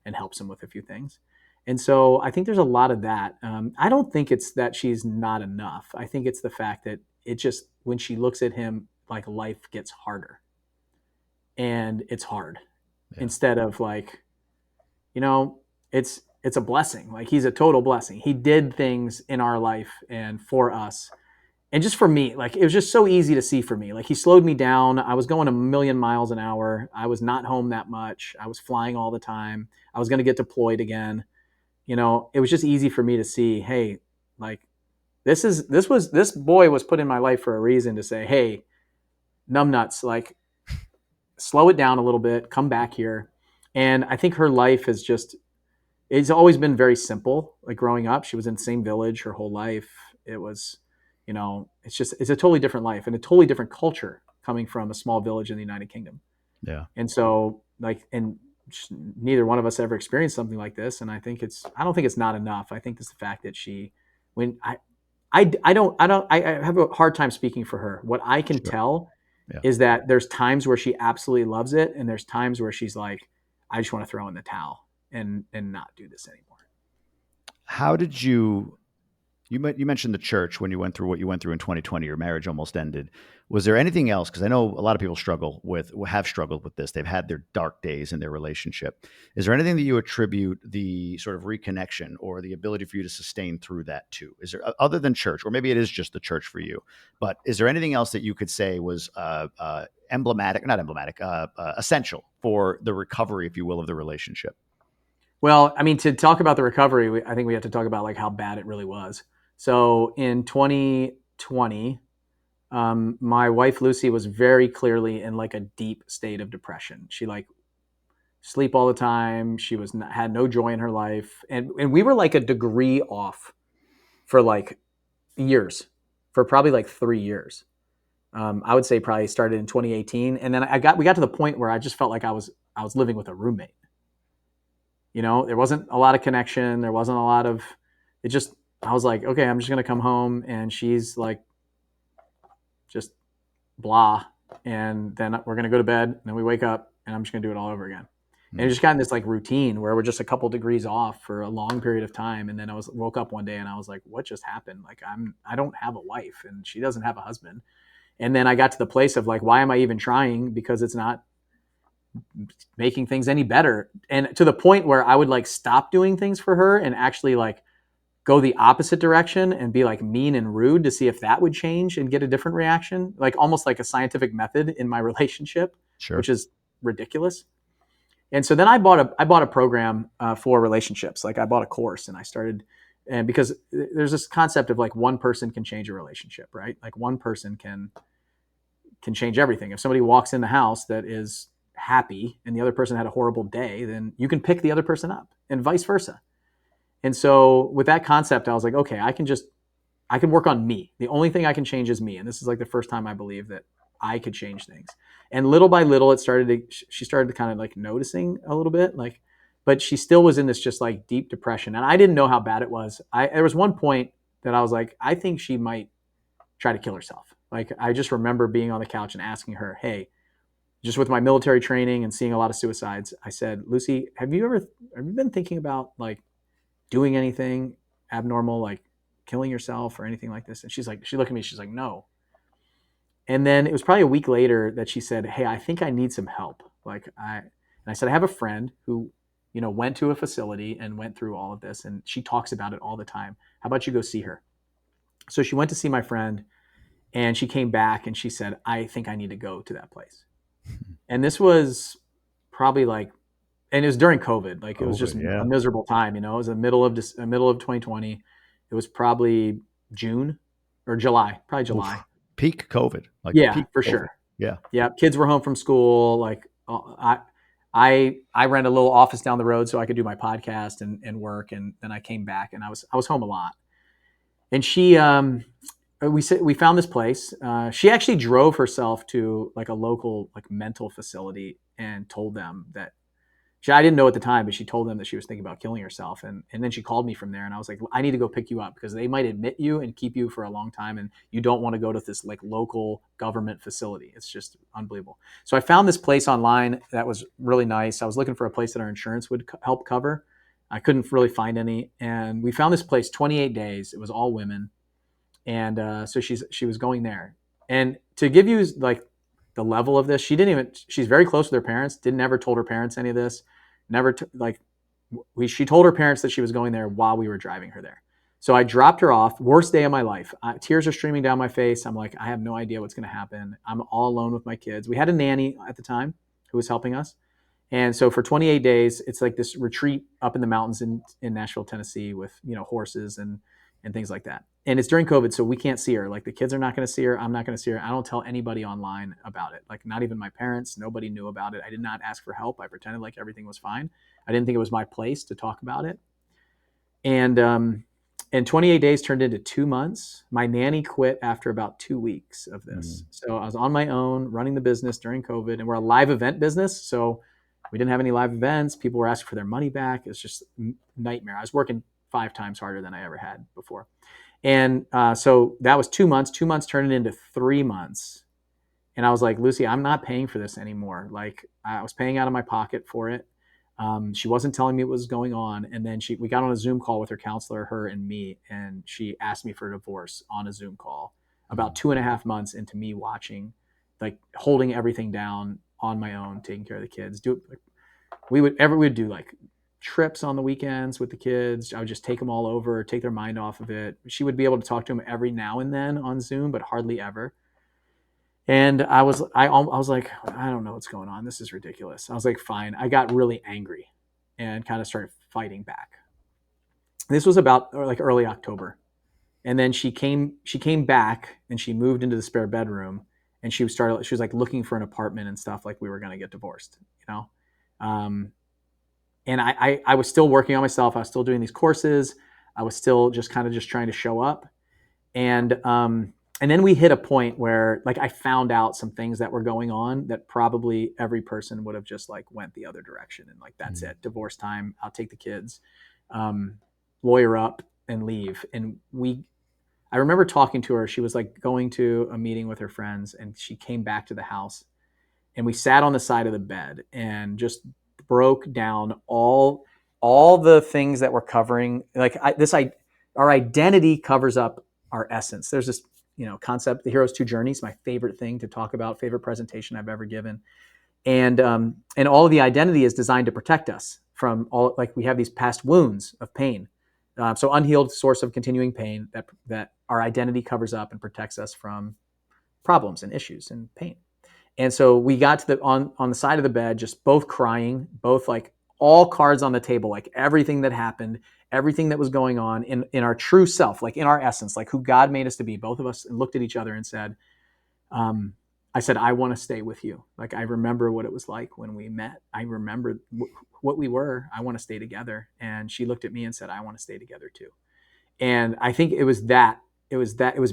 and helps him with a few things. And so I think there's a lot of that. I don't think it's that she's not enough. I think it's the fact that it just, when she looks at him, like, life gets harder, and it's hard instead of like, it's a blessing. Like, he's a total blessing. He did things in our life and for us. And just for me, like, it was just so easy to see for me. Like, he slowed me down. I was going a million miles an hour. I was not home that much. I was flying all the time. I was going to get deployed again. It was just easy for me to see, hey, like, this boy was put in my life for a reason, to say, hey, numbnuts, like, slow it down a little bit, come back here. And I think her life it's always been very simple. Like, growing up, she was in the same village her whole life. It was, it's a totally different life and a totally different culture coming from a small village in the United Kingdom. Yeah. And so, neither one of us ever experienced something like this. And I don't think it's not enough. I think it's the fact that I have a hard time speaking for her. What I can tell is that there's times where she absolutely loves it, and there's times where she's like, I just want to throw in the towel and not do this anymore. How did you mentioned the church when you went through what you went through in 2020, your marriage almost ended. Was there anything else? Because I know a lot of people have struggled with this. They've had their dark days in their relationship. Is there anything that you attribute the sort of reconnection or the ability for you to sustain through that too? Is there, other than church, or maybe it is just the church for you, but is there anything else that you could say was essential for the recovery, if you will, of the relationship? Well, to talk about the recovery, I think we have to talk about, like, how bad it really was. So in 2020, my wife Lucy was very clearly in, like, a deep state of depression. She, like, sleep all the time. She had no joy in her life, and we were like a degree off for like years, for probably like 3 years. I would say probably started in 2018, and then we got to the point where I just felt like I was living with a roommate. There wasn't a lot of connection. There wasn't a lot of it. Just, I was like, okay, I'm just gonna come home, and she's like, just blah, and then we're gonna go to bed, and then we wake up, and I'm just gonna do it all over again. And it just got in this, like, routine where we're just a couple degrees off for a long period of time. And then I woke up one day and I was like, what just happened? Like, I don't have a wife, and she doesn't have a husband. And then I got to the place of, like, why am I even trying? Because it's not making things any better. And to the point where I would like stop doing things for her and actually like go the opposite direction and be like mean and rude to see if that would change and get a different reaction, like almost like a scientific method in my relationship, Sure. which is ridiculous. And so then I bought a program for relationships. Like I bought a course and I started, and because there's this concept of like one person can change a relationship, right? Like one person can change everything. If somebody walks in the house that is happy and the other person had a horrible day, then you can pick the other person up and vice versa. And so with that concept, I was like, okay, I can work on me. The only thing I can change is me. And this is like the first time I believe that I could change things. And little by little, she started to kind of like noticing a little bit, like, but she still was in this just like deep depression. And I didn't know how bad it was. There was one point that I was like, I think she might try to kill herself. Like, I just remember being on the couch and asking her, hey, just with my military training and seeing a lot of suicides, I said, Lucy, have you been thinking about like doing anything abnormal, like killing yourself or anything like this? And she looked at me, she's like, no. And then it was probably a week later that she said, hey, I think I need some help. And I said, I have a friend who, went to a facility and went through all of this, and she talks about it all the time. How about you go see her? So she went to see my friend, and she came back and she said, I think I need to go to that place. And this was probably like, and it was during COVID. Like, it was just yeah. a miserable time. It was the middle of 2020. It was probably June or July, probably July. Oof. Peak COVID. Like, Yeah, peak for COVID. sure. Yeah. Yeah. Kids were home from school. Like, I ran a little office down the road so I could do my podcast and work. And then I came back and I was home a lot. And we found this place. She actually drove herself to like a local like mental facility and told them that I didn't know at the time, but she told them that she was thinking about killing herself. And then she called me from there and I was like, I need to go pick you up because they might admit you and keep you for a long time. And you don't want to go to this like local government facility. It's just unbelievable. So I found this place online that was really nice. I was looking for a place that our insurance would help cover. I couldn't really find any. And we found this place, 28 days. It was all women. And so she was going there. And to give you like the level of this, she's very close with her parents, didn't ever told her parents any of this. She told her parents that she was going there while we were driving her there. So I dropped her off. Worst day of my life. Tears are streaming down my face. I'm like, I have no idea what's going to happen. I'm all alone with my kids. We had a nanny at the time who was helping us. And so for 28 days, it's like this retreat up in the mountains in Nashville, Tennessee with, horses and things like that. And it's during COVID, so we can't see her. Like, the kids are not going to see her. I'm not going to see her. I don't tell anybody online about it. Like, not even my parents. Nobody knew about it. I did not ask for help. I pretended like everything was fine. I didn't think it was my place to talk about it. And 28 days turned into 2 months. My nanny quit after about 2 weeks of this. So I was on my own running the business during COVID, and we're a live event business. So we didn't have any live events. People were asking for their money back. It's just a nightmare. I was working 5 times harder than I ever had before. And so that was 2 months. 2 months turned into 3 months. And I was like, Lucy, I'm not paying for this anymore. Like, I was paying out of my pocket for it. She wasn't telling me what was going on. And then we got on a Zoom call with her counselor, her and me. And she asked me for a divorce on a Zoom call about 2.5 months into me watching, like, holding everything down on my own, taking care of the kids. We would do like trips on the weekends with the kids. I would just take them all over, take their mind off of it. She would be able to talk to them every now and then on Zoom, but hardly ever. And I was like, I don't know what's going on. This is ridiculous. I was like, fine. I got really angry and kind of started fighting back. This was about like early October. And then she came back and she moved into the spare bedroom and she was like looking for an apartment and stuff, like we were going to get divorced, and I was still working on myself. I was still doing these courses. I was still just kind of just trying to show up. And then we hit a point where, like, I found out some things that were going on that probably every person would have just like went the other direction. And like, that's it. Divorce time. I'll take the kids, lawyer up and leave. And I remember talking to her. She was like going to a meeting with her friends and she came back to the house and we sat on the side of the bed and just broke down all the things that we're covering. Like, our identity covers up our essence. There's this, concept, the hero's two journeys, my favorite thing to talk about, favorite presentation I've ever given. And all of the identity is designed to protect us from all, like we have these past wounds of pain. So unhealed source of continuing pain that our identity covers up and protects us from problems and issues and pain. And so we got to on the side of the bed, just both crying, both like all cards on the table, like everything that happened, everything that was going on in our true self, like in our essence, like who God made us to be. Both of us looked at each other and said, I said, I want to stay with you. Like, I remember what it was like when we met. I remember what we were. I want to stay together. And she looked at me and said, I want to stay together too. And I think it was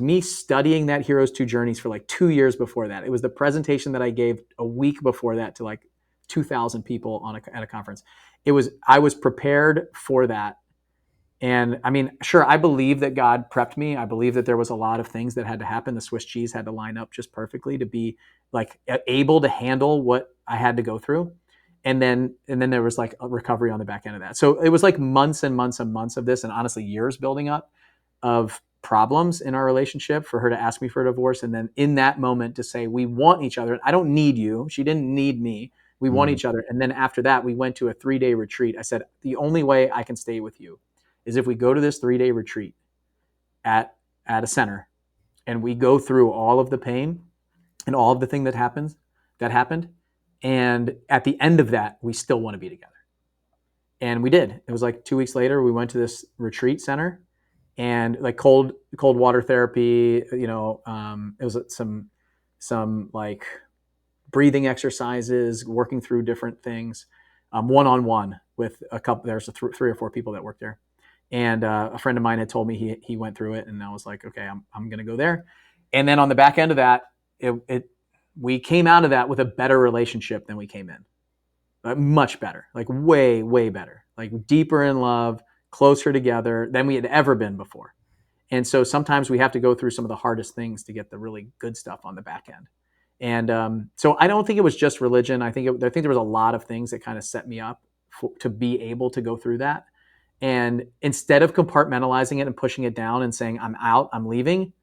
me studying that Heroes 2 Journeys for like 2 years before that. It was the presentation that I gave a week before that to like 2,000 people at a conference. I was prepared for that. And I mean, sure, I believe that God prepped me. I believe that there was a lot of things that had to happen. The Swiss cheese had to line up just perfectly to be like able to handle what I had to go through. And then there was like a recovery on the back end of that. So it was like months and months and months of this, and honestly years building up of problems in our relationship for her to ask me for a divorce. And then in that moment to say, we want each other. I don't need you. She didn't need me. We want each other. And then after that, we went to a 3-day retreat. I said, the only way I can stay with you is if we go to this 3-day retreat at a center and we go through all of the pain and all of the thing that happened. And at the end of that, we still want to be together. And we did. It was like 2 weeks later, we went to this retreat center and like cold water therapy, it was some like breathing exercises, working through different things, one-on-one with a couple, there's 3 or 4 people that worked there. And a friend of mine had told me he went through it, and I was like, okay, I'm going to go there. And then on the back end of that, we came out of that with a better relationship than we came in. Much better, like way, way better, like deeper in love, closer together than we had ever been before. And so sometimes we have to go through some of the hardest things to get the really good stuff on the back end. And so I don't think it was just religion. I think there was a lot of things that kind of set me up to be able to go through that. And instead of compartmentalizing it and pushing it down and saying, I'm out, I'm leaving,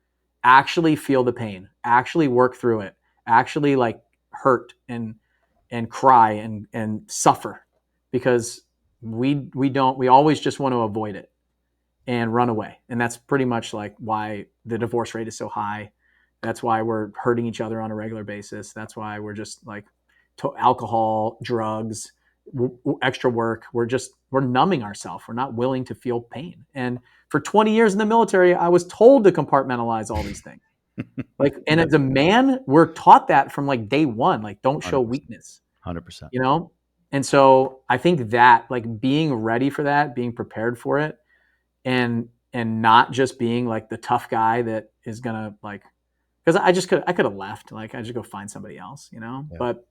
actually feel the pain, actually work through it, actually like hurt and cry and suffer, because we always just want to avoid it and run away. And that's pretty much like why the divorce rate is so high. That's why we're hurting each other on a regular basis. That's why we're just like alcohol, drugs, extra work. We're numbing ourselves. We're not willing to feel pain. And for 20 years in the military, I was told to compartmentalize all these things. Like, and as a man, we're taught that from like day one, like don't show 100%. weakness, 100%. And so I think that like being ready for that, being prepared for it, and not just being like the tough guy that is gonna like, because I could have left, like I just go find somebody else, Yeah. But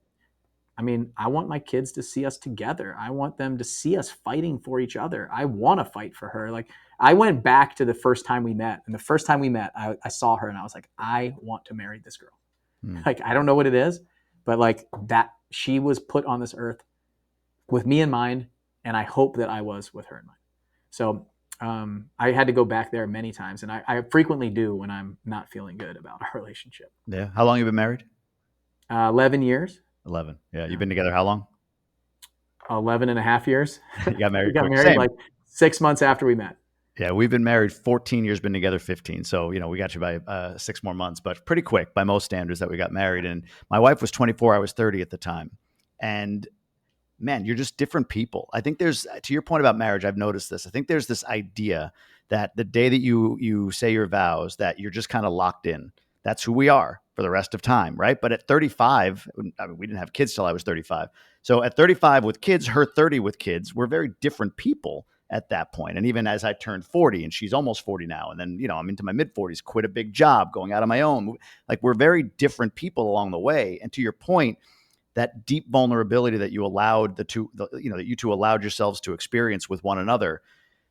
I mean, I want my kids to see us together. I want them to see us fighting for each other. I want to fight for her. Like I went back to the first time we met, and the first time we met, I saw her and I was like, I want to marry this girl. Like, I don't know what it is, but like that she was put on this earth with me in mind. And I hope that I was with her in mind. So I had to go back there many times, and I frequently do when I'm not feeling good about our relationship. Yeah. How long have you been married? 11 years. 11. Yeah. You've been together how long? 11 and a half years. You got married We got quick. married Same. like 6 months after we met. Yeah, we've been married 14 years, been together 15. So, we got you by 6 more months, but pretty quick by most standards that we got married. And my wife was 24, I was 30 at the time. And man, you're just different people. I think there's, to your point about marriage, I've noticed this. I think there's this idea that the day that you say your vows, that you're just kind of locked in. That's who we are for the rest of time, right? But at 35, I mean, we didn't have kids till I was 35. So at 35 with kids, her 30 with kids, we're very different people at that point. And even as I turned 40, and she's almost 40 now, and then, I'm into my mid 40s, quit a big job, going out on my own. Like, we're very different people along the way. And to your point, that deep vulnerability that you allowed that you two allowed yourselves to experience with one another.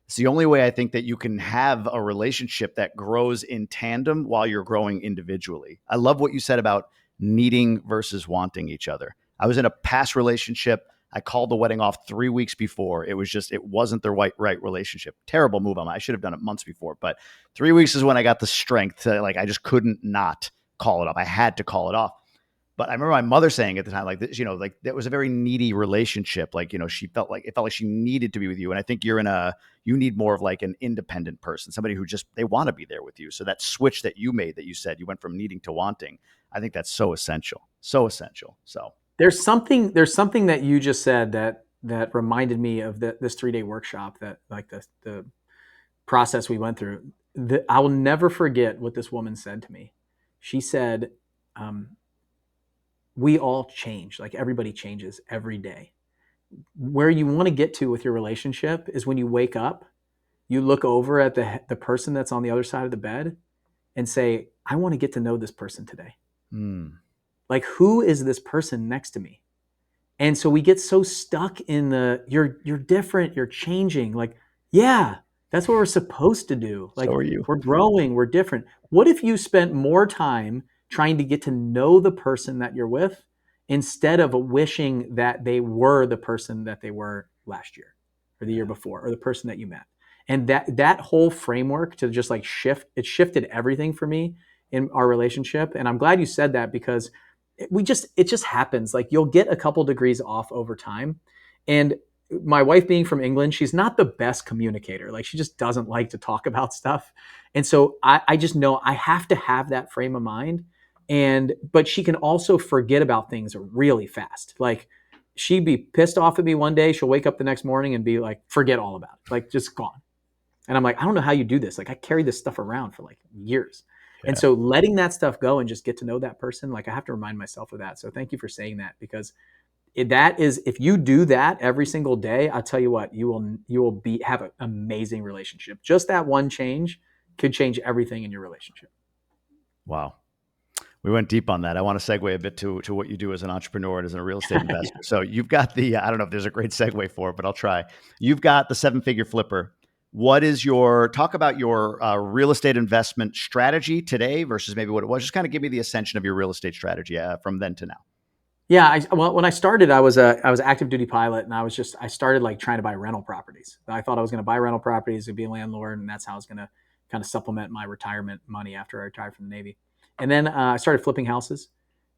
It's the only way I think that you can have a relationship that grows in tandem while you're growing individually. I love what you said about needing versus wanting each other. I was in a past relationship. I called the wedding off 3 weeks before. It wasn't the right relationship. Terrible move on. I should have done it months before, but 3 weeks is when I got the strength to, like, I just couldn't not call it off. I had to call it off. But I remember my mother saying at the time, like this, like that was a very needy relationship. Like, she felt like she needed to be with you. And I think you need more of like an independent person, somebody who just, they want to be there with you. So that switch that you made, that you said you went from needing to wanting, I think that's so essential. So essential. So There's something that you just said that reminded me of this 3-day workshop, that like the process we went through. I will never forget what this woman said to me. She said, we all change, like everybody changes every day. Where you want to get to with your relationship is when you wake up, you look over at the person that's on the other side of the bed and say, I want to get to know this person today. Like, who is this person next to me? And so we get so stuck in you're different, you're changing. Like, yeah, that's what we're supposed to do. Like, so are you. we're growing, we're different. What if you spent more time trying to get to know the person that you're with instead of wishing that they were the person that they were last year or the year before, or the person that you met? And that whole framework to just like it shifted everything for me in our relationship. And I'm glad you said that, because it just happens. Like, you'll get a couple degrees off over time. And my wife, being from England, she's not the best communicator. Like, she just doesn't like to talk about stuff. And so I just know I have to have that frame of mind. But she can also forget about things really fast. Like, she'd be pissed off at me one day. She'll wake up the next morning and be like, forget all about it. Like, just gone. And I'm like, I don't know how you do this. Like, I carry this stuff around for like years. Yeah. And so letting that stuff go and just get to know that person, like, I have to remind myself of that. So thank you for saying that, because if you do that every single day, I'll tell you what, you will have an amazing relationship. Just that one change could change everything in your relationship. Wow. We went deep on that. I want to segue a bit to what you do as an entrepreneur and as a real estate investor. Yeah. So you've got I don't know if there's a great segue for it, but I'll try. You've got the 7-figure flipper. Talk about your real estate investment strategy today versus maybe what it was. Just kind of give me the ascension of your real estate strategy from then to now. Yeah. When I started, I was active duty pilot, and I started like trying to buy rental properties. I thought I was going to buy rental properties and be a landlord, and that's how I was going to kind of supplement my retirement money after I retired from the Navy. And then I started flipping houses.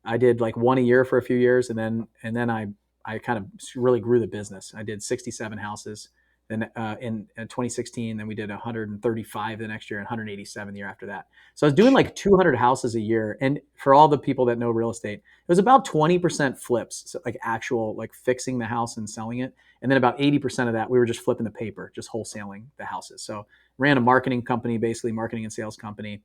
I did like one a year for a few years, and then I kind of really grew the business. I did 67 houses. Then in 2016, then we did 135 the next year, and 187 the year after that. So I was doing like 200 houses a year. And for all the people that know real estate, it was about 20% flips, so like actual like fixing the house and selling it, and then about 80% of that we were just flipping the paper, just wholesaling the houses. So ran a marketing company, basically marketing and sales company,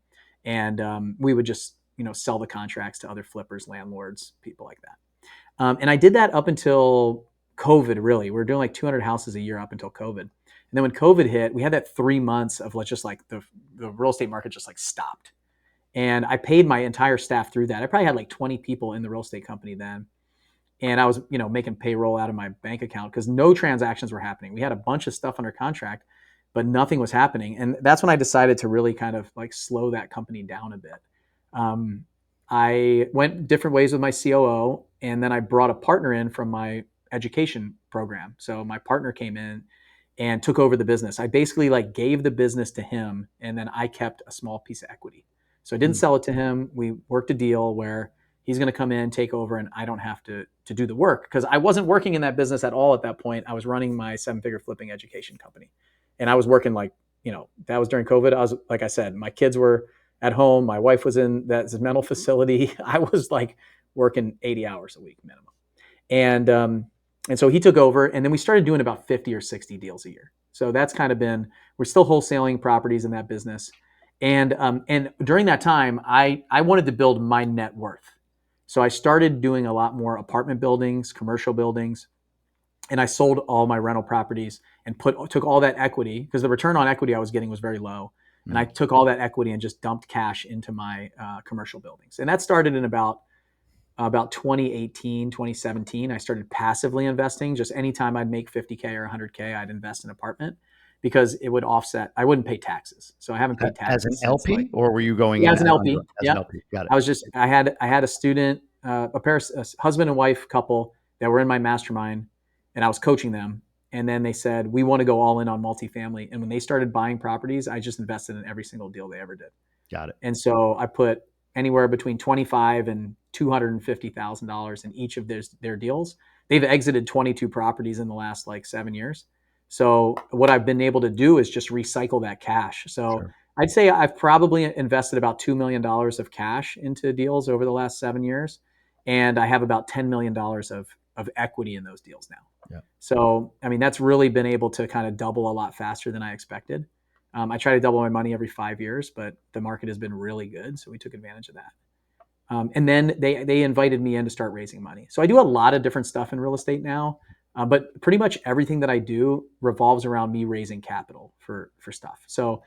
and we would just sell the contracts to other flippers, landlords, people like that. And I did that up until COVID. Really, we were doing like 200 houses a year up until COVID. And then when COVID hit, we had that 3 months of just like the real estate market just like stopped. And I paid my entire staff through that. I probably had like 20 people in the real estate company then. And I was, making payroll out of my bank account because no transactions were happening. We had a bunch of stuff under contract, but nothing was happening. And that's when I decided to really kind of like slow that company down a bit. I went different ways with my COO, and then I brought a partner in from my education program. So my partner came in and took over the business. I basically like gave the business to him, and then I kept a small piece of equity. So I didn't sell it to him. We worked a deal where he's going to come in, take over, and I don't have to do the work, because I wasn't working in that business at all at that point. I was running my 7-figure flipping education company, and I was working like, that was during COVID. I was, like I said, my kids were at home. My wife was in that mental facility. I was like working 80 hours a week minimum. And so he took over, and then we started doing about 50 or 60 deals a year. So that's kind of we're still wholesaling properties in that business. And during that time, I wanted to build my net worth. So I started doing a lot more apartment buildings, commercial buildings, and I sold all my rental properties and took all that equity, because the return on equity I was getting was very low. And I took all that equity and just dumped cash into my commercial buildings. And that started in about 2018, 2017. I started passively investing. Just anytime I'd make 50K or 100K, I'd invest in an apartment, because it would offset. I wouldn't pay taxes. So I haven't paid taxes. As an LP, or were you going in as an LP? As an LP. Got it. I had a student, a husband and wife couple that were in my mastermind, and I was coaching them. And then they said, we want to go all in on multifamily. And when they started buying properties, I just invested in every single deal they ever did. Got it. And so I put anywhere between $25 and $250,000 in each of their deals. They've exited 22 properties in the last like 7 years. So what I've been able to do is just recycle that cash. So Sure. I'd say I've probably invested about $2 million of cash into deals over the last 7 years. And I have about $10 million of equity in those deals now. Yeah. So, I mean, that's really been able to kind of double a lot faster than I expected. I try to double my money every 5 years, but the market has been really good. So we took advantage of that. And then they invited me in to start raising money. So I do a lot of different stuff in real estate now, but pretty much everything that I do revolves around me raising capital for stuff. So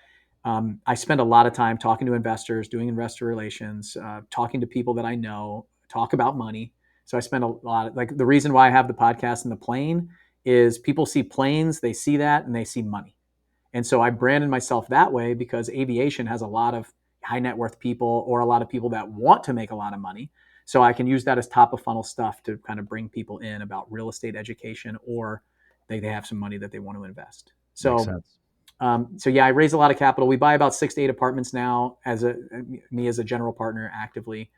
I spend a lot of time talking to investors, doing investor relations, talking to people that I know, talk about money. So I spend a lot of, like, the reason why I have the podcast and the plane is people see planes, they see that, and they see money. And so I branded myself that way because aviation has a lot of high net worth people or a lot of people that want to make a lot of money. So I can use that as top of funnel stuff to kind of bring people in about real estate education, or they have some money that they want to invest. Makes So, sense. so yeah, I raise a lot of capital. We buy about 6 to 8 apartments now as me as a general partner actively.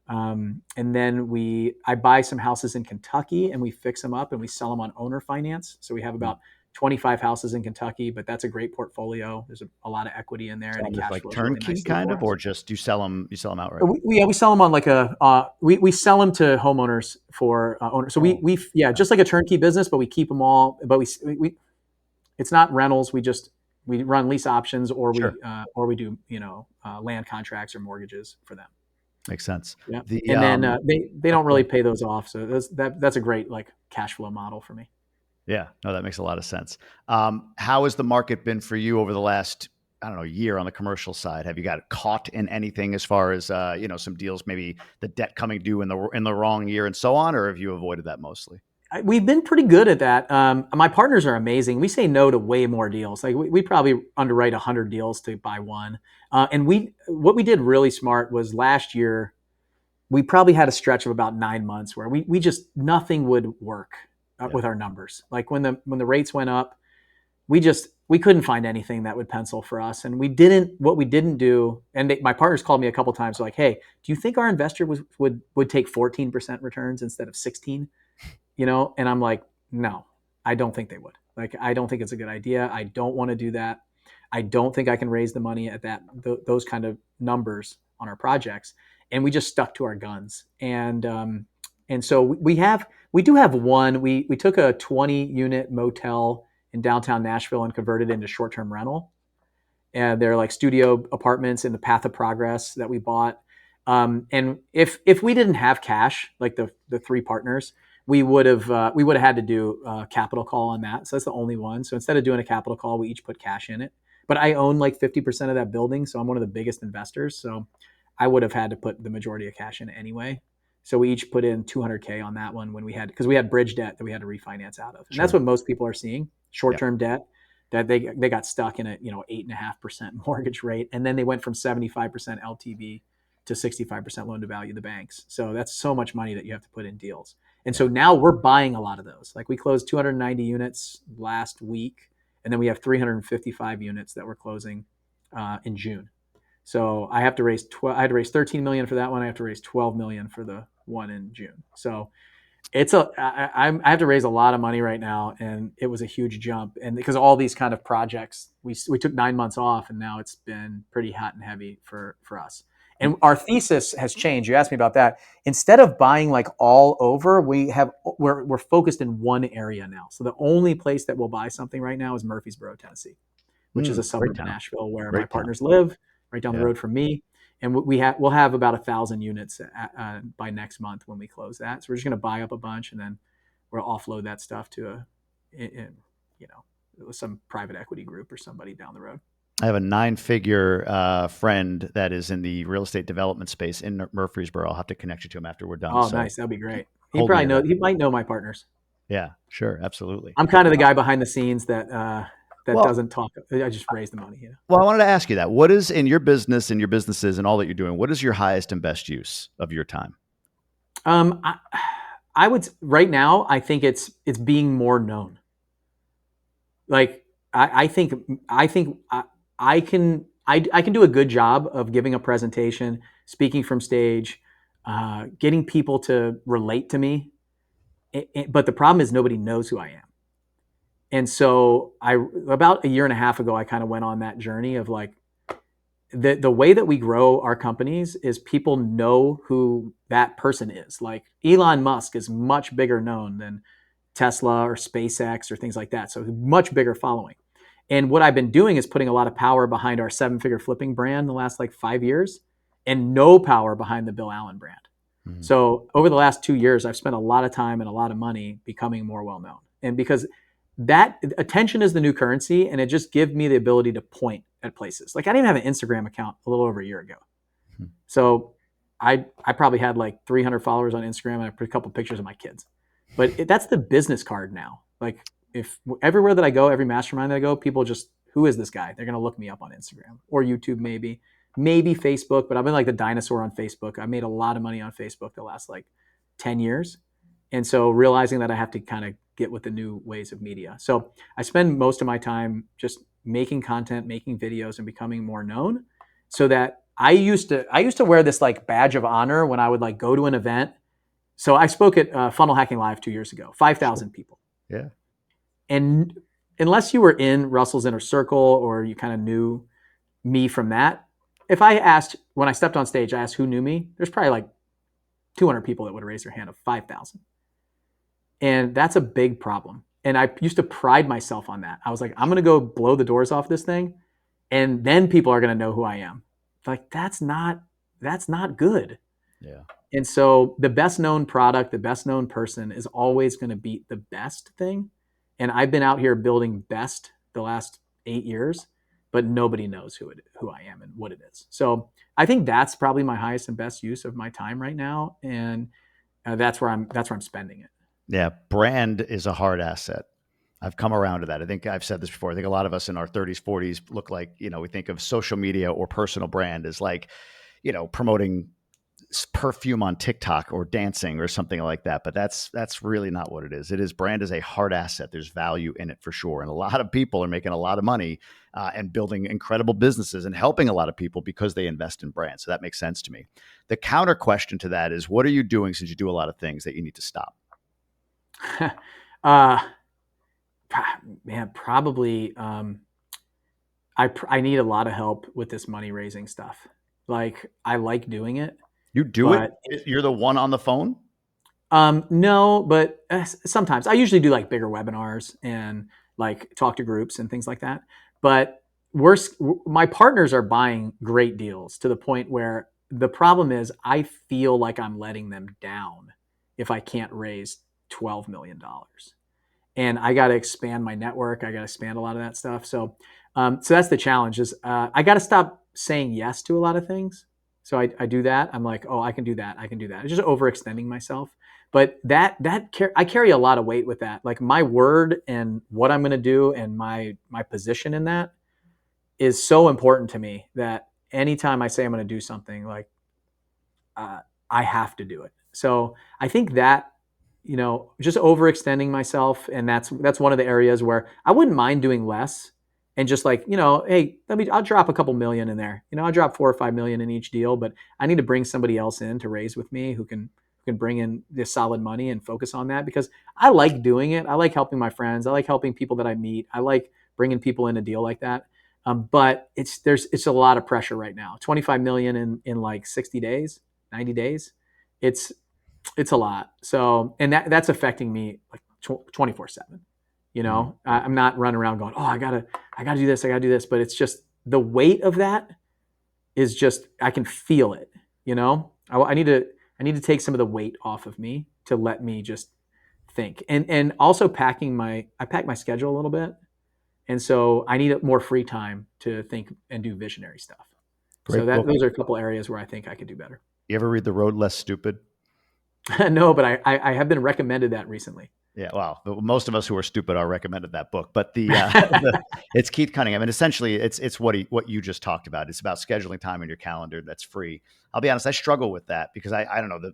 And then I buy some houses in Kentucky and we fix them up and we sell them on owner finance. So we have about 25 houses in Kentucky, but that's a great portfolio. There's a lot of equity in there, and Sell it them as cash like flows really turnkey nicely kind for of, us. or just you sell them outright? We sell them on like we sell them to homeowners for owners. So we just like a turnkey business, but we keep them all. But we it's not rentals. We run lease options, or Sure. we do land contracts or mortgages for them. Makes sense. Yeah, The and then they don't go really ahead. pay those off. So that's a great like cash flow model for me. Yeah, no, that makes a lot of sense. How has the market been for you over the last, I don't know, year on the commercial side? Have you got caught in anything as far as some deals, maybe the debt coming due in the wrong year and so on, or have you avoided that mostly? We've been pretty good at that. My partners are amazing. We say no to way more deals. Like we probably underwrite 100 deals to buy one. And what we did really smart was last year, we probably had a stretch of about 9 months where we just nothing would work Yeah, with our numbers. Like when the rates went up, we couldn't find anything that would pencil for us. And what we didn't do, and my partners called me a couple times like, hey, do you think our investor would take 14% returns instead of 16? And I'm like, no, I don't think they would. Like, I don't think it's a good idea. I don't want to do that. I don't think I can raise the money at those kind of numbers on our projects. And we just stuck to our guns. And so we do have one. We took a 20 unit motel in downtown Nashville and converted it into short-term rental. And they're like studio apartments in the Path of Progress that we bought. And if we didn't have cash, like the three partners, we would have had to do a capital call on that. So that's the only one. So instead of doing a capital call, we each put cash in it. But I own like 50% of that building, so I'm one of the biggest investors. So I would have had to put the majority of cash in it anyway. So we each put in 200K on that one because we had bridge debt that we had to refinance out of, and that's sure. what most people are seeing: Yeah, short-term debt that they got stuck in a 8.5% mortgage rate, and then they went from 75% LTV to 65% loan to value, the banks. So that's so much money that you have to put in deals. And yeah. so now we're buying a lot of those. Like we closed 290 units last week, and then we have 355 units that we're closing in June. So I had to raise 13 million for that one. I have to raise 12 million for the one in June. So I have to raise a lot of money right now, and it was a huge jump. And because all these kind of projects, we took 9 months off, and now it's been pretty hot and heavy for us. And our thesis has changed. You asked me about that. Instead of buying like all over, we're focused in one area now. So the only place that we'll buy something right now is Murfreesboro, Tennessee, which is a Great suburb of town. Nashville where my Great town. partners live, right down the Yeah. road from me. And we'll have about 1,000 units by next month when we close that. So we're just going to buy up a bunch, and then we'll offload that stuff to some private equity group or somebody down the road. I have a 9-figure friend that is in the real estate development space in Murfreesboro. I'll have to connect you to him after we're done. Oh, So nice. That'd be great. hold me to that. He might know my partners. Yeah, sure. Absolutely. I'm kind of the guy behind the scenes that Well, doesn't talk. I just raise the money. well, I wanted to ask you that. What is in your business and your businesses and all that you're doing? What is your highest and best use of your time? I would right now. I think it's being more known. Like I think I can do a good job of giving a presentation, speaking from stage, getting people to relate to me. But the problem is nobody knows who I am. And so about a year and a half ago, I kind of went on that journey of like, the way that we grow our companies is people know who that person is. Like Elon Musk is much bigger known than Tesla or SpaceX or things like that. So much bigger following. And what I've been doing is putting a lot of power behind our 7-figure flipping brand the last like 5 years and no power behind the Bill Allen brand. Mm-hmm. So over the last 2 years, I've spent a lot of time and a lot of money becoming more well-known. And because that attention is the new currency, and it just gives me the ability to point at places. Like I didn't have an Instagram account a little over a year ago. So I probably had like 300 followers on Instagram, and I put a couple pictures of my kids. But that's the business card now. Like if everywhere that I go, every mastermind that I go, people just, who is this guy? They're going to look me up on Instagram or YouTube, maybe Facebook, but I've been like the dinosaur on Facebook. I made a lot of money on Facebook the last like 10 years. And so realizing that I have to kind of get with the new ways of media. So I spend most of my time just making content, making videos, and becoming more known, so that I used to wear this like badge of honor when I would like go to an event. So I spoke at Funnel Hacking Live 2 years ago, 5,000 people. Yeah. And unless you were in Russell's inner circle or you kind of knew me from that, if I asked, when I stepped on stage, I asked who knew me, there's probably like 200 people that would raise their hand of 5,000. And that's a big problem. And I used to pride myself on that. I was like, I'm going to go blow the doors off this thing, and then people are going to know who I am. Like, that's not good. Yeah. And so the best known product, the best known person is always going to beat the best thing. And I've been out here building best the last 8 years, but nobody knows who I am and what it is. So I think that's probably my highest and best use of my time right now. And that's where I'm spending it. Yeah. Brand is a hard asset. I've come around to that. I think I've said this before. I think a lot of us in our 30s, 40s look like, we think of social media or personal brand as like, promoting perfume on TikTok or dancing or something like that. But that's really not what it is. Brand is a hard asset. There's value in it for sure. And a lot of people are making a lot of money and building incredible businesses and helping a lot of people because they invest in brand. So that makes sense to me. The counter question to that is, what are you doing, since you do a lot of things, that you need to stop? Man, probably I need a lot of help with this money raising stuff. Like, I like doing it. You do it? You're the one on the phone? No, but sometimes. I usually do like bigger webinars and like talk to groups and things like that. But my partners are buying great deals to the point where the problem is I feel like I'm letting them down if I can't raise $12 million. And I got to expand my network. I got to expand a lot of that stuff. So that's the challenge is I got to stop saying yes to a lot of things. So I do that. I'm like, oh, I can do that. I can do that. It's just overextending myself. But I carry a lot of weight with that. Like my word and what I'm going to do and my position in that is so important to me that anytime I say I'm going to do something, like I have to do it. So I think that, just overextending myself. And that's one of the areas where I wouldn't mind doing less and just like, hey, I'll drop a couple million in there. I'll drop 4 or 5 million in each deal, but I need to bring somebody else in to raise with me who can bring in this solid money and focus on that, because I like doing it. I like helping my friends. I like helping people that I meet. I like bringing people in a deal like that. But it's a lot of pressure right now. 25 million in like 60 days, 90 days. It's a lot. So, and that's affecting me like 24/7. I'm not running around going, oh, I gotta do this. I gotta do this. But it's just the weight of that is just, I can feel it. I need to take some of the weight off of me to let me just think. And also I pack my schedule a little bit. And so I need more free time to think and do visionary stuff. Great so book. Those are a couple areas where I think I could do better. You ever read The Road Less Stupid? No, but I have been recommended that recently. Yeah, well, most of us who are stupid are recommended that book. But it's Keith Cunningham, and essentially, it's what you just talked about. It's about scheduling time in your calendar that's free. I'll be honest, I struggle with that because I don't know,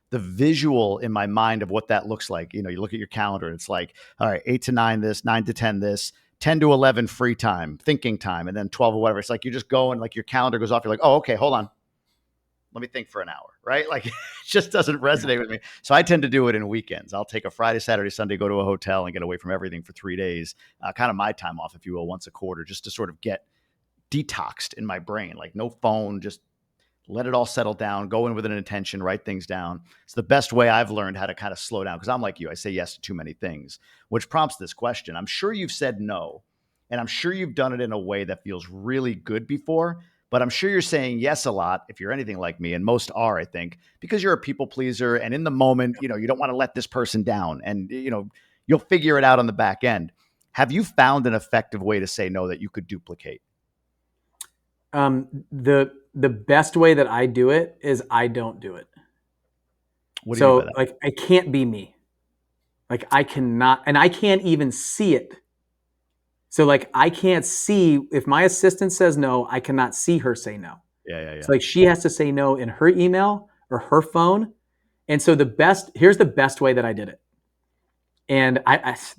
the visual in my mind of what that looks like. You look at your calendar, and it's like, all right, 8 to 9 this, 9 to 10 this, 10 to 11 free time, thinking time, and then 12 or whatever. It's like you just go and like your calendar goes off. You're like, oh, okay, hold on. Let me think for an hour, right? Like it just doesn't resonate with me. So I tend to do it in weekends. I'll take a Friday, Saturday, Sunday, go to a hotel and get away from everything for 3 days, kind of my time off, if you will, once a quarter, just to sort of get detoxed in my brain. Like no phone, just let it all settle down, go in with an intention, write things down. It's the best way I've learned how to kind of slow down, because I'm like you, I say yes to too many things, which prompts this question. I'm sure you've said no, and I'm sure you've done it in a way that feels really good before, but I'm sure you're saying yes a lot if you're anything like me, and most are, I think, because you're a people pleaser, and in the moment, you don't want to let this person down, and you'll figure it out on the back end. Have you found an effective way to say no that you could duplicate? The best way that I do it is I don't do it. What do you mean by that? Like I can't be me. Like I cannot, and I can't even see it. So like I can't see if my assistant says no, I cannot see her say no. Yeah. So like she has to say no in her email or her phone. And so here's the best way that I did it. And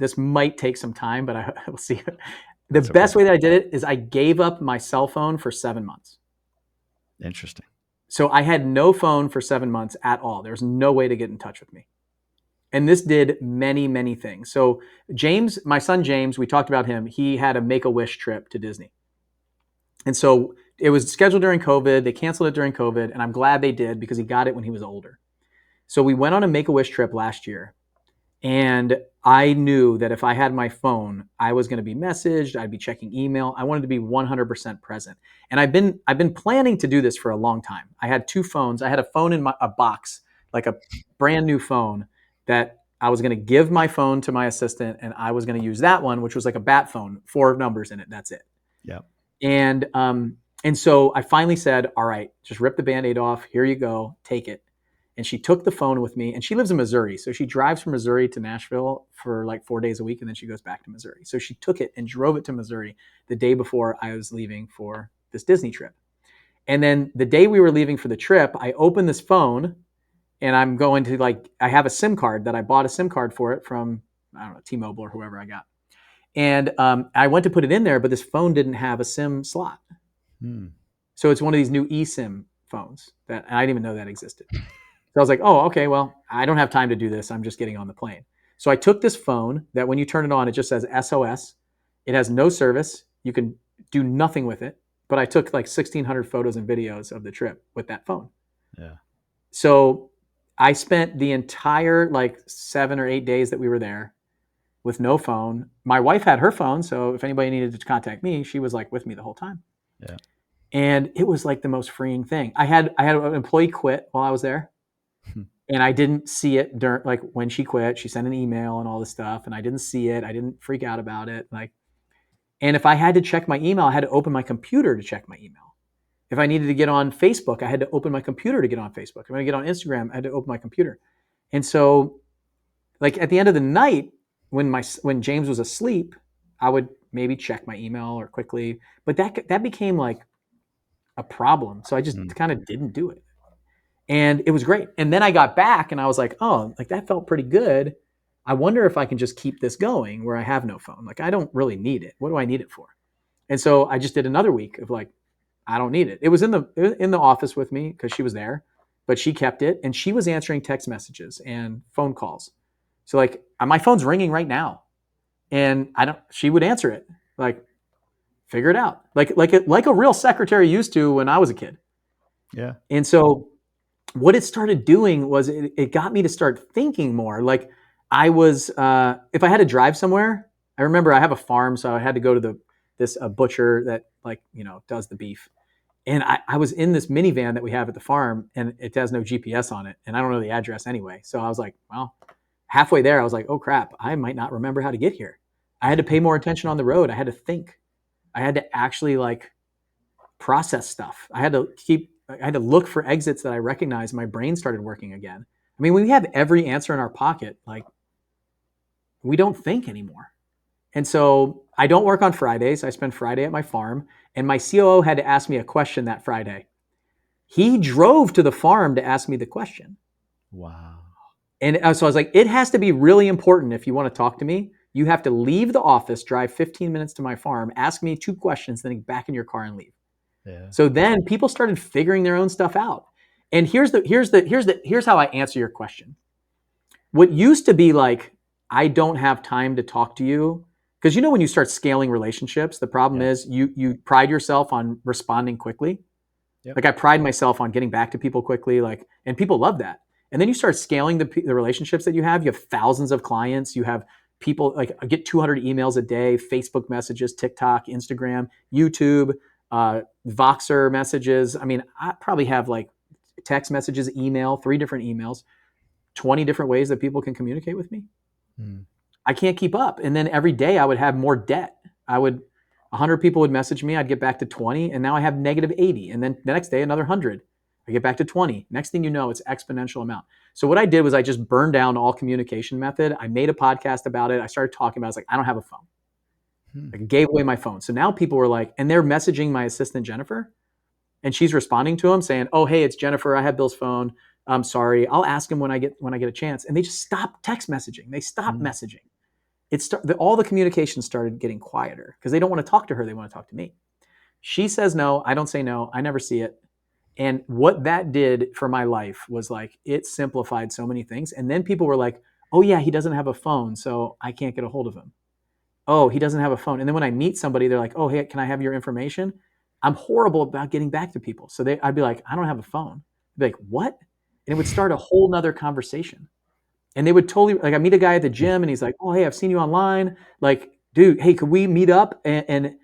this might take some time, but I will see. The best way that I did it is I gave up my cell phone for 7 months. Interesting. So I had no phone for 7 months at all. There was no way to get in touch with me. And this did many, many things. So James, my son James, we talked about him. He had a Make-A-Wish trip to Disney. And so it was scheduled during COVID. They canceled it during COVID. And I'm glad they did, because he got it when he was older. So we went on a Make-A-Wish trip last year. And I knew that if I had my phone, I was going to be messaged. I'd be checking email. I wanted to be 100% present. And I've been planning to do this for a long time. I had 2 phones. I had a phone in a box, like a brand new phone, that I was going to give my phone to my assistant, and I was going to use that one, which was like a bat phone, 4 numbers in it. That's it. Yeah. And so I finally said, all right, just rip the Band-Aid off. Here you go. Take it. And she took the phone with me, and she lives in Missouri. So she drives from Missouri to Nashville for like 4 days a week, and then she goes back to Missouri. So she took it and drove it to Missouri the day before I was leaving for this Disney trip. And then the day we were leaving for the trip, I opened this phone, and I'm going to I have a SIM card that I bought a SIM card for it from, I don't know, T-Mobile or whoever I got. And I went to put it in there, but this phone didn't have a SIM slot. So it's one of these new eSIM phones that I didn't even know that existed. So I was like, oh, okay, well, I don't have time to do this. I'm just getting on the plane. So I took this phone that when you turn it on, it just says SOS. It has no service. You can do nothing with it. But I took like 1,600 photos and videos of the trip with that phone. Yeah. So I spent the entire 7 or 8 days that we were there with no phone. My wife had her phone, so if anybody needed to contact me, she was with me the whole time. Yeah. And it was the most freeing thing. I had an employee quit while I was there. And I didn't see it during, when she quit. She sent an email and all this stuff, and I didn't see it. I didn't freak out about it. And if I had to check my email, I had to open my computer to check my email. If I needed to get on Facebook, I had to open my computer to get on Facebook. If I wanted to get on Instagram, I had to open my computer. And so, at the end of the night, when James was asleep, I would maybe check my email or quickly, but that became a problem. So I just kind of didn't do it. And it was great. And then I got back and I was like, oh, that felt pretty good. I wonder if I can just keep this going where I have no phone. I don't really need it. What do I need it for? And so I just did another week of I don't need it. It was in the office with me because she was there, but she kept it, and she was answering text messages and phone calls. So my phone's ringing right now, and she would answer it, figure it out. Like a real secretary used to when I was a kid. Yeah. And so what it started doing was it got me to start thinking more. I was, if I had to drive somewhere, I remember I have a farm, so I had to go to this butcher that does the beef. And I was in this minivan that we have at the farm, and it has no GPS on it, and I don't know the address anyway. So I was like, well, halfway there, I was like, oh crap, I might not remember how to get here. I had to pay more attention on the road. I had to think. I had to actually process stuff. I had to look for exits that I recognized. My brain started working again. I mean, when we have every answer in our pocket, we don't think anymore. And so I don't work on Fridays. I spend Friday at my farm, and my COO had to ask me a question that Friday. He drove to the farm to ask me the question. Wow. And so I was like, it has to be really important if you want to talk to me. You have to leave the office, drive 15 minutes to my farm, ask me 2 questions, then get back in your car and leave. Yeah. So then people started figuring their own stuff out. And here's how I answer your question. What used to be like, I don't have time to talk to you, because when you start scaling relationships, the problem is you pride yourself on responding quickly. Yep. Like I pride myself on getting back to people quickly, and people love that. And then you start scaling the relationships that you have. You have thousands of clients. You have people, like I get 200 emails a day, Facebook messages, TikTok, Instagram, YouTube, Voxer messages. I mean, I probably have like text messages, email, 3 different emails, 20 different ways that people can communicate with me. I can't keep up. And then every day I would have more debt. 100 people would message me. I'd get back to 20. And now I have negative 80. And then the next day, another 100. I get back to 20. Next thing you know, it's exponential amount. So what I did was I just burned down all communication method. I made a podcast about it. I started talking about it. I was like, I don't have a phone. I gave away my phone. So now people were like, and they're messaging my assistant, Jennifer. And she's responding to them saying, oh, hey, it's Jennifer. I have Bill's phone. I'm sorry. I'll ask him when I get a chance. And they just stopped text messaging. They stopped messaging. All the communication started getting quieter because they don't want to talk to her. They want to talk to me. She says no. I don't say no. I never see it. And what that did for my life was like, it simplified so many things. And then people were like, oh yeah, he doesn't have a phone, so I can't get a hold of him. Oh, he doesn't have a phone. And then when I meet somebody, they're like, oh, hey, can I have your information? I'm horrible about getting back to people. So I'd be like, I don't have a phone. I'd be like, what? And it would start a whole nother conversation. And they would totally, like, I meet a guy at the gym and he's like, oh, hey, I've seen you online. Like, dude, hey, could we meet up? And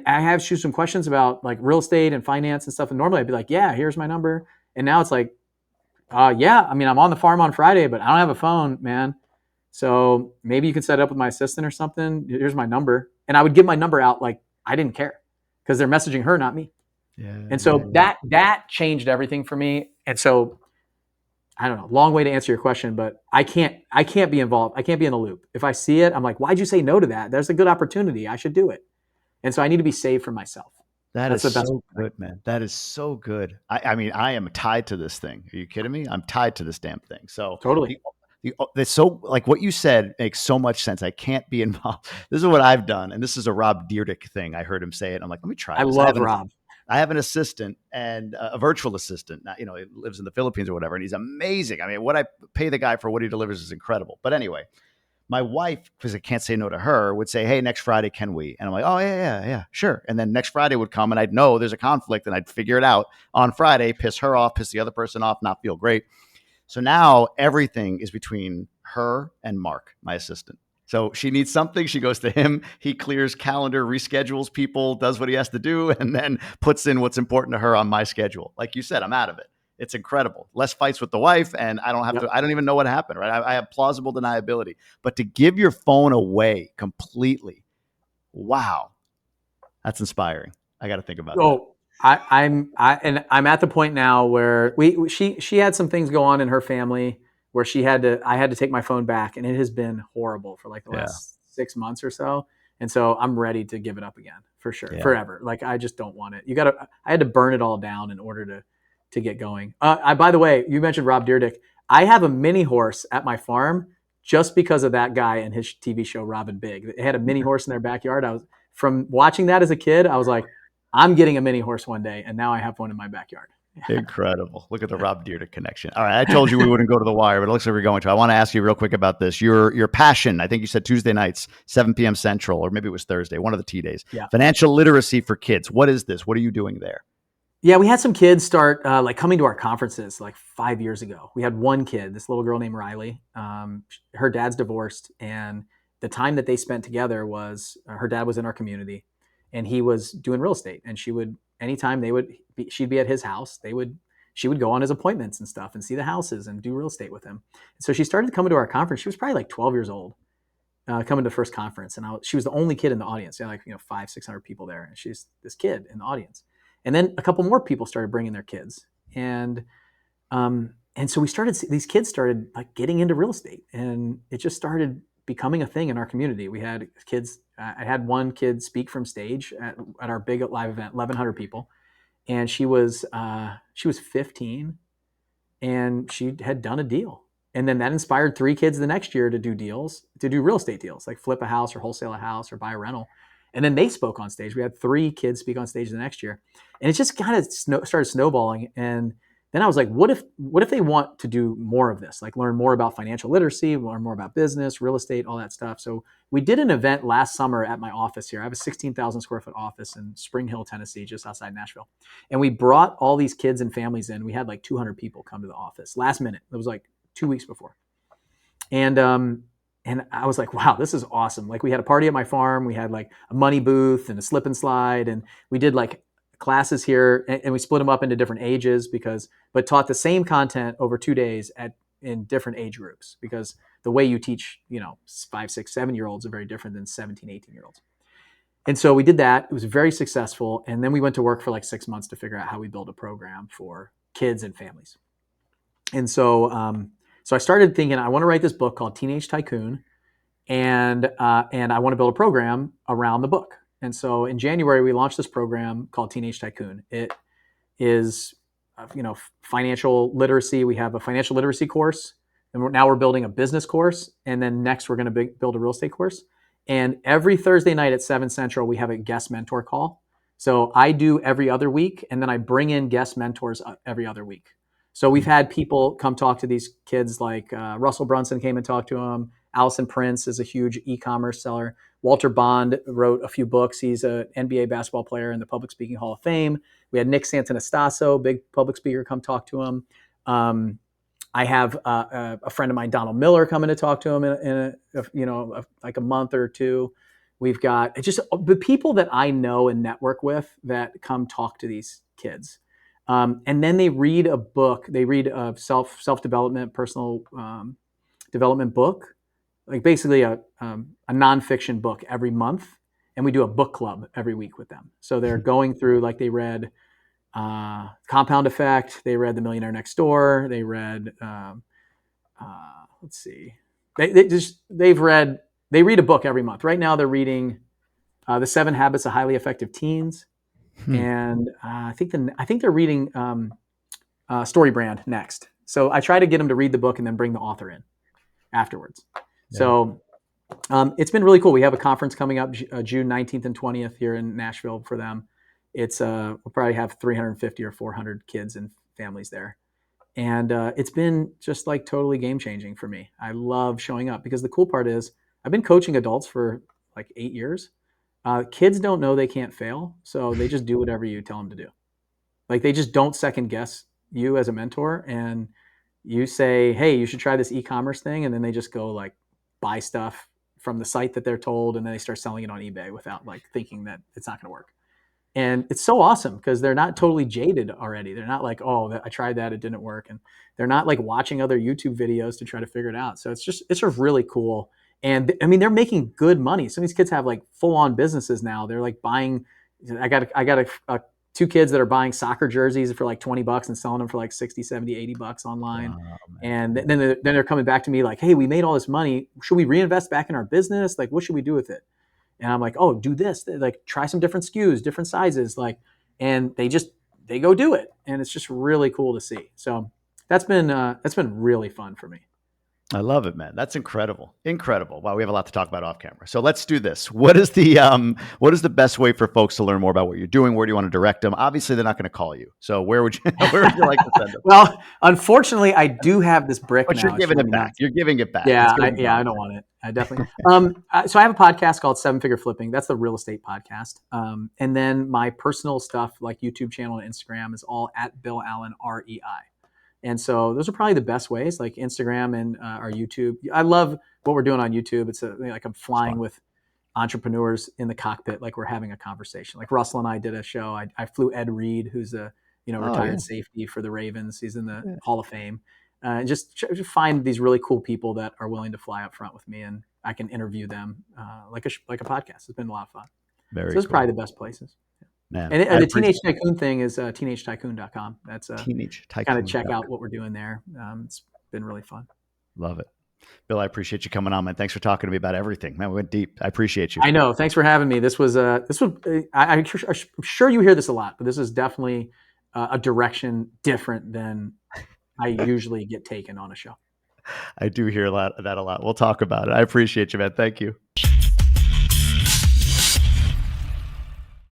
I have you some questions about like real estate and finance and stuff. And normally I'd be like, yeah, here's my number. And now it's like, yeah, I mean, I'm on the farm on Friday, but I don't have a phone, man. So maybe you could set it up with my assistant or something. Here's my number. And I would give my number out like I didn't care because they're messaging her, not me. Yeah. And so that changed everything for me. And so I don't know, long way to answer your question, but I can't be involved. I can't be in the loop. If I see it, I'm like, why'd you say no to that? There's a good opportunity. I should do it. And so I need to be saved for myself. That's so good, man. That is so good. I mean, I am tied to this thing. Are you kidding me? I'm tied to this damn thing. So totally. That's so, like what you said makes so much sense. I can't be involved. This is what I've done. And this is a Rob Dyrdek thing. I heard him say it. I'm like, let me try this. I love Rob. I have an assistant and a virtual assistant. Now, he lives in the Philippines or whatever, and he's amazing. I mean, what I pay the guy for what he delivers is incredible. But anyway, my wife, because I can't say no to her, would say, hey, next Friday, can we? And I'm like, oh, yeah, sure. And then next Friday would come and I'd know there's a conflict and I'd figure it out on Friday, piss her off, piss the other person off, not feel great. So now everything is between her and Mark, my assistant. So she needs something. She goes to him. He clears calendar, reschedules people, does what he has to do, and then puts in what's important to her on my schedule. Like you said, I'm out of it. It's incredible. Less fights with the wife, and I don't have to. I don't even know what happened. Right? I have plausible deniability. But to give your phone away completely, wow, that's inspiring. I got to think about that. I'm at the point now where she had some things go on in her family where I had to take my phone back, and it has been horrible for like the last 6 months or so. And so I'm ready to give it up again for sure, forever. Like I just don't want it. I had to burn it all down in order to get going. By the way, you mentioned Rob Dyrdek. I have a mini horse at my farm just because of that guy and his TV show, Robin Big. They had a mini horse in their backyard. From watching that as a kid, I was like, I'm getting a mini horse one day. And now I have one in my backyard. Incredible. Look at the Rob Dyrdek connection. All right. I told you we wouldn't go to the wire, but it looks like we're going to. I want to ask you real quick about this. Your passion, I think you said Tuesday nights, 7 p.m. Central, or maybe it was Thursday, one of the T days. Yeah. Financial literacy for kids. What is this? What are you doing there? Yeah, we had some kids start like coming to our conferences like 5 years ago. We had one kid, this little girl named Riley. Her dad's divorced, and the time that they spent together was her dad was in our community, and he was doing real estate. And anytime she'd be at his house, she would go on his appointments and stuff and see the houses and do real estate with him. And so she started coming to our conference. She was probably like 12 years old, coming to the first conference, and she was the only kid in the audience. There were like 500-600 people there, and she's this kid in the audience. And then a couple more people started bringing their kids, and so these kids started like getting into real estate, and it just started becoming a thing in our community. We had kids. I had one kid speak from stage at our big live event, 1,100 people, and she was 15, and she had done a deal, and then that inspired 3 kids the next year to do real estate deals, like flip a house or wholesale a house or buy a rental. And then they spoke on stage. We had 3 kids speak on stage the next year. And it just kind of started snowballing. And then I was like, what if they want to do more of this, like learn more about financial literacy, learn more about business, real estate, all that stuff. So we did an event last summer at my office here. I have a 16,000 square foot office in Spring Hill, Tennessee, just outside Nashville. And we brought all these kids and families in. We had like 200 people come to the office last minute. It was like 2 weeks before. And I was like, wow, this is awesome. Like we had a party at my farm. We had like a money booth and a slip and slide. And we did like classes here, and we split them up into different ages but taught the same content over 2 days in different age groups, because the way you teach, 5, 6, 7-year-olds are very different than 17, 18-year-olds. And so we did that. It was very successful. And then we went to work for like 6 months to figure out how we build a program for kids and families. And so I started thinking, I want to write this book called Teenage Tycoon, and I want to build a program around the book. And so in January, we launched this program called Teenage Tycoon. It is, financial literacy. We have a financial literacy course, and now we're building a business course. And then next, we're going to build a real estate course. And every Thursday night at 7 Central, we have a guest mentor call. So I do every other week, and then I bring in guest mentors every other week. So we've had people come talk to these kids, like Russell Brunson came and talked to them. Allison Prince is a huge e-commerce seller. Walter Bond wrote a few books. He's an NBA basketball player in the Public Speaking Hall of Fame. We had Nick Santanastasso, big public speaker, come talk to him. I have a friend of mine, Donald Miller, coming to talk to him in like a month or two. We've got just the people that I know and network with that come talk to these kids. And then they read a book. They read a self-development, personal development book, like basically a nonfiction book every month. And we do a book club every week with them. So they're going through, like they read Compound Effect. They read The Millionaire Next Door. They read, let's see, they read a book every month. Right now they're reading The 7 Habits of Highly Effective Teens. And I think they're reading Story Brand next. So I try to get them to read the book and then bring the author in afterwards. Yeah. So it's been really cool. We have a conference coming up June 19th and 20th here in Nashville for them. It's we'll probably have 350 or 400 kids and families there. And it's been just like totally game changing for me. I love showing up, because the cool part is I've been coaching adults for like 8 years. Kids don't know they can't fail, so they just do whatever you tell them to do. Like they just don't second guess you as a mentor, and you say, hey, you should try this e-commerce thing, and then they just go like buy stuff from the site that they're told, and then they start selling it on eBay without like thinking that it's not going to work. And it's so awesome because they're not totally jaded already. They're not like, oh, I tried that, it didn't work. And they're not like watching other YouTube videos to try to figure it out. So it's just really cool. And I mean, they're making good money. Some of these kids have like full on businesses now. They're like buying, I got 2 kids that are buying soccer jerseys for like $20 and selling them for like 60, 70, $80 online. Wow, and then they're coming back to me like, hey, we made all this money. Should we reinvest back in our business? Like, what should we do with it? And I'm like, oh, do this. Like, try some different SKUs, different sizes. Like, and they go do it. And it's just really cool to see. So that's been really fun for me. I love it, man. That's incredible. Incredible. Wow, we have a lot to talk about off camera. So let's do this. What is the best way for folks to learn more about what you're doing? Where do you want to direct them? Obviously, they're not going to call you. So where would you like to send them? Well, unfortunately, I do have this brick but now. You're giving it back. You're giving it back. Yeah, I don't want it. I definitely. So I have a podcast called 7 Figure Flipping. That's the real estate podcast. And then my personal stuff, like YouTube channel and Instagram, is all at Bill Allen REI. And so those are probably the best ways, like Instagram and our YouTube. I love what we're doing on YouTube. It's like I'm flying with entrepreneurs in the cockpit, like we're having a conversation. Like Russell and I did a show. I flew Ed Reed, who's a retired safety for the Ravens. He's in the Hall of Fame. Just find these really cool people that are willing to fly up front with me, and I can interview them like a podcast. It's been a lot of fun. So those are probably the best places. Man, and the Teenage Tycoon thing is teenagetycoon.com. That's Teenage Tycoon. Kind of check out what we're doing there. It's been really fun. Love it. Bill, I appreciate you coming on, man. Thanks for talking to me about everything. Man, we went deep. I appreciate you. I know. Thanks for having me. I'm sure you hear this a lot, but this is definitely a direction different than I usually get taken on a show. I do hear that a lot. We'll talk about it. I appreciate you, man. Thank you.